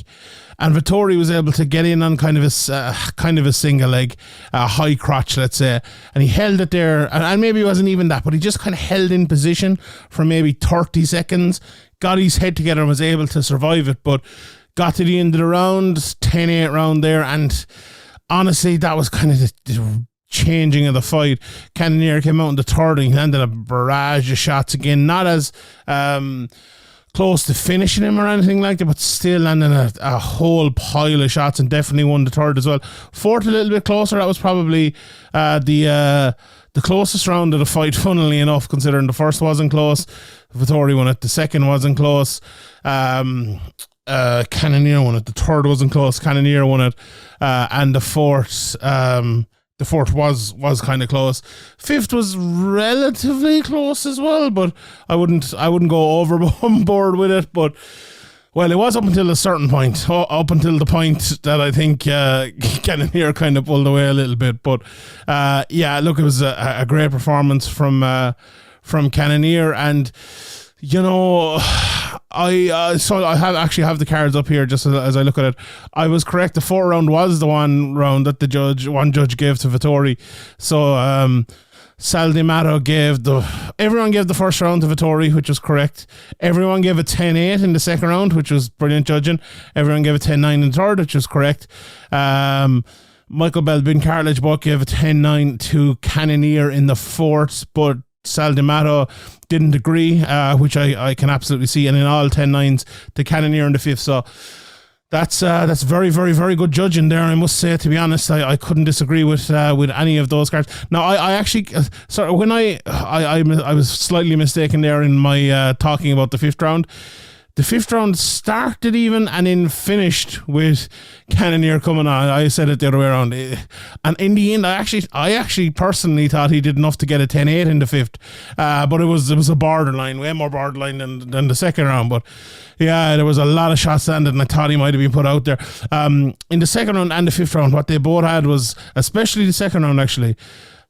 Speaker 1: And Vettori was able to get in on kind of a single leg, high crotch, let's say. And he held it there, and maybe it wasn't even that, but he just kind of held in position for maybe 30 seconds, got his head together and was able to survive it, but got to the end of the round, 10-8 round there, and honestly, that was kind of the changing of the fight. Cannonier came out in the third and he landed a barrage of shots again, not as close to finishing him or anything like that, but still landing a whole pile of shots, and definitely won the third as well. Fourth a little bit closer. That was probably the closest round of the fight, funnily enough, considering the first wasn't close. Vettori won it. The second wasn't close. Cannonier won it. The third wasn't close. Cannonier won it. And the fourth was kind of close. Fifth was relatively close as well, but I wouldn't go overboard with it. But well, it was up until a certain point, up until the point that I think Cannonier kind of pulled away a little bit. But yeah, look, it was a great performance from Cannonier, and you know, so I have the cards up here just as I look at it. I was correct. The 4th round was the one round that one judge gave to Vettori. So Sal Di Mato everyone gave the first round to Vettori, which was correct. Everyone gave it 10-8 in the second round, which was brilliant judging. Everyone gave it 10-9 in the third, which was correct. Michael Bell, Ben Cartilage both gave it 10-9 to Cannonier in the fourth, but Sal Di Mato didn't agree, which I can absolutely see, and in all 10-9s to Cannonier in the fifth. So that's very, very, very good judging there. I must say, to be honest, I couldn't disagree with any of those cards. Now, I actually, sorry, when I was slightly mistaken there in my talking about the fifth round. The fifth round started even and then finished with Cannonier coming on. I said it the other way around. And in the end, I actually personally thought he did enough to get a 10-8 in the fifth. But it was a borderline, way more borderline than the second round. But yeah, there was a lot of shots landed, and I thought he might have been put out there. In the second round and the fifth round, what they both had was, especially the second round actually,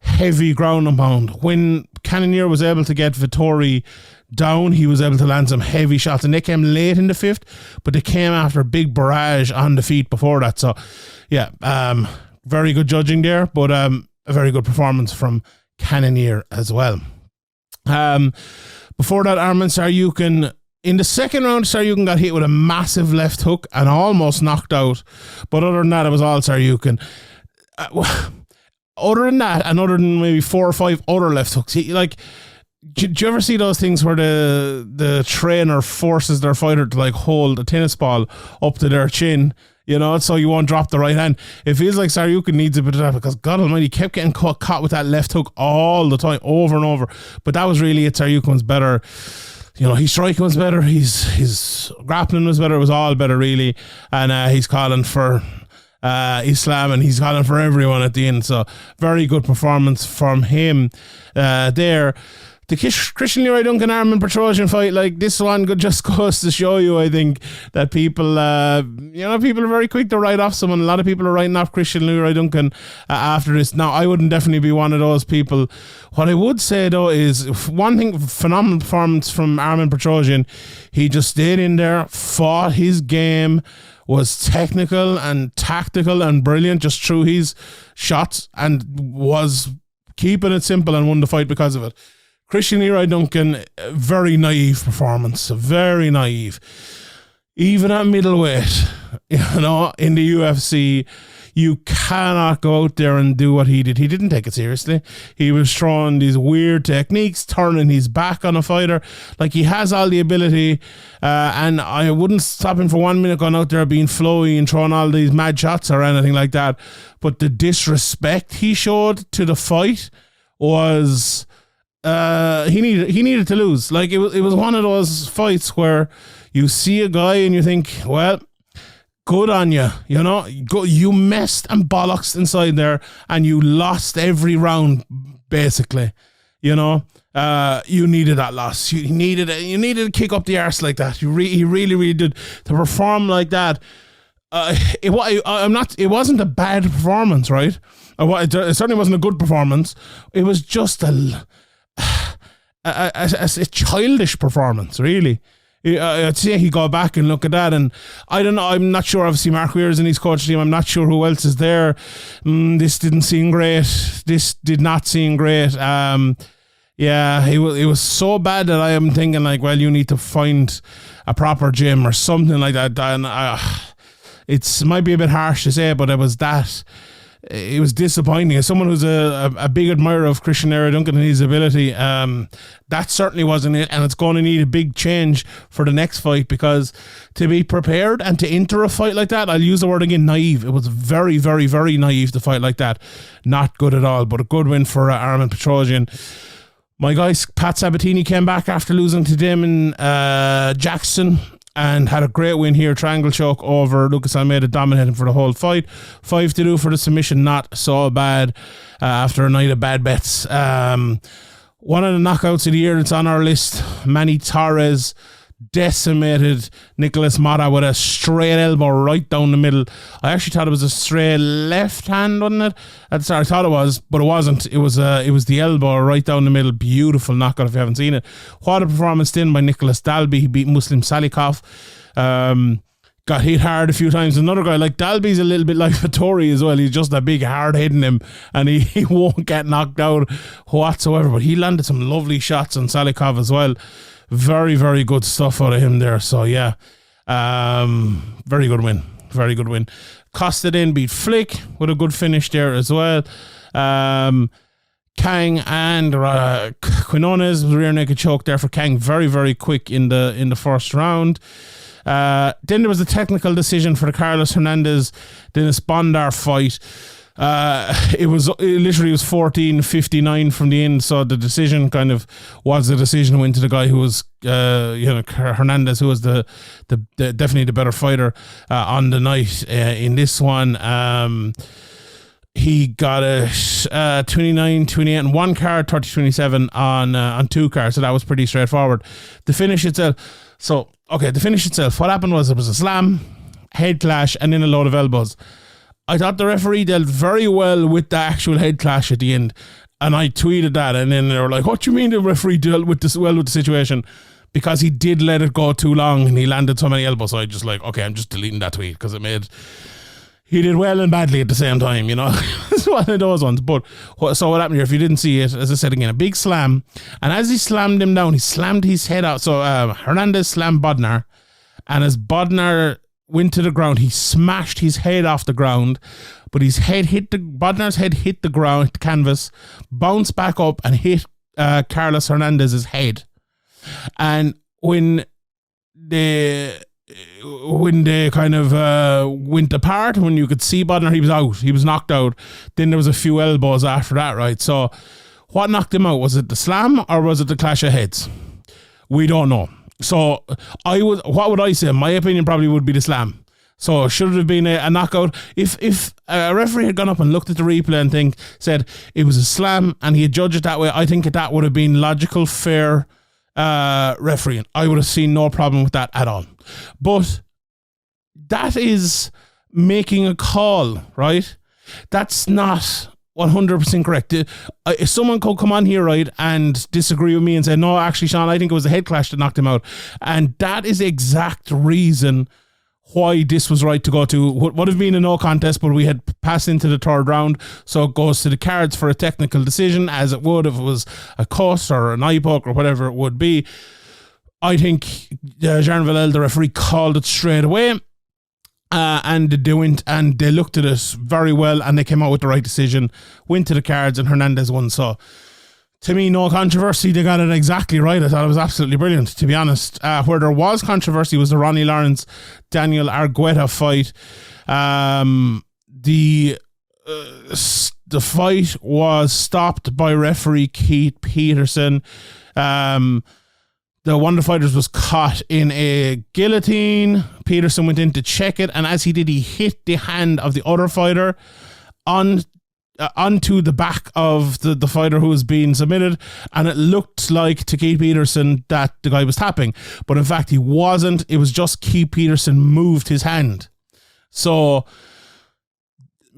Speaker 1: heavy ground and pound. When Cannonier was able to get Vettori down, he was able to land some heavy shots, and they came late in the fifth, but they came after a big barrage on the feet before that. So yeah, very good judging there, but a very good performance from Cannonier as well. Before that, Arman Tsarukyan, in the second round, Tsarukyan got hit with a massive left hook and almost knocked out, but other than that, it was all Tsarukyan. Other than that, and other than maybe 4 or 5 other left hooks, do you ever see those things where the trainer forces their fighter to like hold a tennis ball up to their chin, you know, so you won't drop the right hand? It feels like Tsarukyan needs a bit of that, because God almighty, he kept getting caught with that left hook all the time, over and over. But that was really it. Tsarukyan was better. You know, his striking was better. His grappling was better. It was all better, really. And he's calling for Islam, and he's calling for everyone at the end. So very good performance from him there. The Christian Leroy Duncan Armin Petrosian fight, like this one, just goes to show you, I think, that people, people are very quick to write off someone. A lot of people are writing off Christian Leroy Duncan after this. Now, I wouldn't definitely be one of those people. What I would say, though, is one thing, phenomenal performance from Armin Petrosian. He just stayed in there, fought his game, was technical and tactical and brilliant just through his shots, and was keeping it simple and won the fight because of it. Christian Leroy Duncan, very naive performance, very naive. Even at middleweight, you know, in the UFC, you cannot go out there and do what he did. He didn't take it seriously. He was throwing these weird techniques, turning his back on a fighter. Like, he has all the ability, and I wouldn't stop him for 1 minute going out there being flowy and throwing all these mad shots or anything like that. But the disrespect he showed to the fight was... he needed to lose. Like, it was one of those fights where you see a guy and you think, well, good on you, you know, you messed and bollocks inside there, and you lost every round, basically, you know. You needed that loss. You needed to kick up the arse like that. He really, really did. To perform like that, it wasn't a bad performance, right? It certainly wasn't a good performance. It was just a childish performance, really. I'd say he go back and look at that, and I don't know, I'm not sure. Obviously Mark Weir's in his coach team. I'm not sure who else is there. This didn't seem great. This did not seem great. Yeah, it was so bad that I am thinking like, well, you need to find a proper gym or something like that. And it might be a bit harsh to say, but it was disappointing. As someone who's a big admirer of Christian Duncan and his ability, that certainly wasn't it, and it's going to need a big change for the next fight, because to be prepared and to enter a fight like that, I'll use the word again, naive. It was very, very, very naive to fight like that. Not good at all, but a good win for Armen Petrosian. My guy Pat Sabatini came back after losing to Damon Jackson and had a great win here. Triangle choke over Lucas Almeida, dominating for the whole fight. 5-2 for the submission, not so bad after a night of bad bets. One of the knockouts of the year that's on our list, Manny Torres decimated Nicholas Mata with a straight elbow right down the middle. I actually thought it was a straight left hand, wasn't it? At the start, I thought it was, but it wasn't. It was the elbow right down the middle. Beautiful knockout if you haven't seen it. What a performance then by Nicholas Dalby. He beat Muslim Salikov. Got hit hard a few times. Another guy like Dalby's a little bit like Vettori as well. He's just a big hard hitting him, and he won't get knocked out whatsoever. But he landed some lovely shots on Salikov as well. Very, very good stuff out of him there. So yeah, very good win. Very good win. Costa then beat Flick with a good finish there as well. Kang and Quinones rear naked choke there for Kang. Very, very quick in the first round. Then there was a technical decision for the Carlos Hernandez Dennis Bondar fight. It literally was 14-59 from the end, so the decision kind of was the decision went to the guy who was Hernandez, who was the definitely the better fighter on the night in this one. He got a 29-28 and one card, 30-27 on two cards, so that was pretty straightforward. The finish itself, what happened was there was a slam, head clash, and then a load of elbows. I thought the referee dealt very well with the actual head clash at the end, and I tweeted that, and then they were like, what do you mean the referee dealt with this well with the situation? Because he did let it go too long and he landed so many elbows. So I just like, okay, I'm just deleting that tweet, because he did well and badly at the same time, you know. It's one of those ones. But so what happened here, if you didn't see it, as I said again, a big slam, and as he slammed him down, he slammed his head out. So Hernandez slammed Bodnar, and as Bodnar went to the ground, he smashed his head off the ground, but Bodnar's head hit the ground, the canvas, bounced back up and hit Carlos Hernandez's head. And when they kind of went apart, when you could see Bodnar, he was knocked out. Then there was a few elbows after that, right? So what knocked him out? Was it the slam or was it the clash of heads? We don't know. So what would I say? My opinion probably would be the slam. So should it have been a knockout? If a referee had gone up and looked at the replay and said it was a slam and he had judged it that way, I think that would have been logical, fair refereeing. I would have seen no problem with that at all. But that is making a call, right? That's not 100% correct. If someone could come on here, right, and disagree with me and say, no, actually, Sean, I think it was a head clash that knocked him out. And that is the exact reason why this was right to go to what would have been a no contest, but we had passed into the third round. So it goes to the cards for a technical decision, as it would if it was a cuss or an eye poke or whatever it would be. I think Jean Vallel, the referee, called it straight away. And they went and they looked at it very well and they came out with the right decision, went to the cards, and Hernandez won. So to me, no controversy. They got it exactly right. I thought it was absolutely brilliant, to be honest. Where there was controversy was the Ronnie Lawrence Daniel Argueta fight. The fight was stopped by referee Keith Peterson. One of the fighters was caught in a guillotine. Peterson went in to check it, and as he did, he hit the hand of the other fighter onto the back of the fighter who was being submitted, and it looked like to Keith Peterson that the guy was tapping, but in fact he wasn't. It was just Keith Peterson moved his hand. So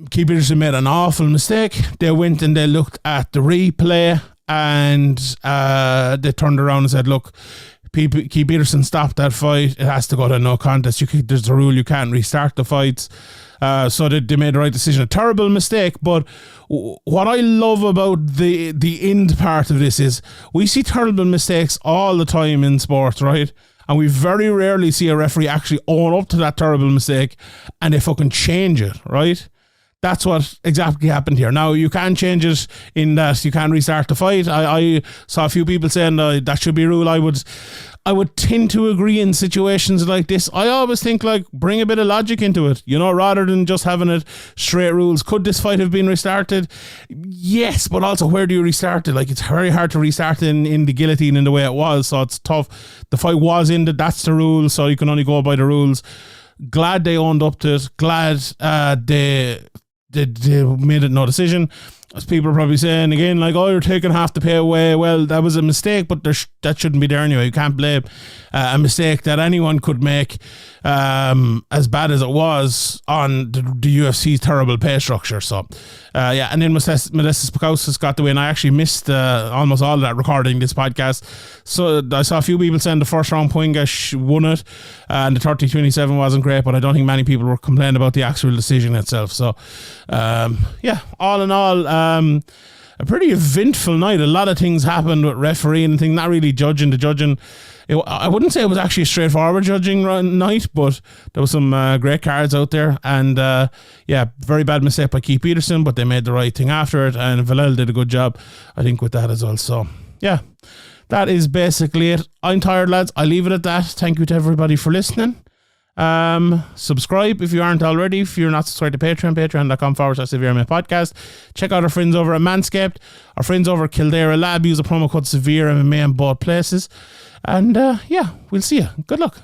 Speaker 1: Keith Peterson made an awful mistake. They went and they looked at the replay, and they turned around and said, look, Keith Peterson stopped that fight. It has to go to no contest. There's a rule you can't restart the fights. So they made the right decision. A terrible mistake, but what I love about the end part of this is we see terrible mistakes all the time in sports, right? And we very rarely see a referee actually own up to that terrible mistake and they fucking change it, right? That's what exactly happened here. Now, you can change it in that you can restart the fight. I saw a few people saying that should be a rule. I would tend to agree in situations like this. I always think, like, bring a bit of logic into it, you know, rather than just having it straight rules. Could this fight have been restarted? Yes, but also where do you restart it? Like, it's very hard to restart in the guillotine in the way it was, so it's tough. The fight was ended, that's the rule, so you can only go by the rules. Glad they owned up to it. Glad they made it no decision. As people are probably saying again, like, oh, you're taking half the pay away. Well, that was a mistake, but that shouldn't be there anyway. You can't blame a mistake that anyone could make, as bad as it was, on the UFC's terrible pay structure. So, and then Modestas Bukauskas got the win. I actually missed almost all of that recording this podcast. So I saw a few people saying the first round Poingash won it, and the 30-27 wasn't great, but I don't think many people were complaining about the actual decision itself. So, all in all, a pretty eventful night. A lot of things happened with refereeing and things, not really judging. The judging, I wouldn't say it was actually a straightforward judging night, but there was some great cards out there. And very bad mistake by Keith Peterson, but they made the right thing after it. And Valel did a good job, I think, with that as well. So, yeah, that is basically it. I'm tired, lads. I'll leave it at that. Thank you to everybody for listening. Subscribe if you aren't already. If you're not subscribed to Patreon, patreon.com/SevereMMA podcast. Check out our friends over at Manscaped, our friends over at Kildare Lab. Use the promo code SevereMMA in both places. And we'll see you. Good luck.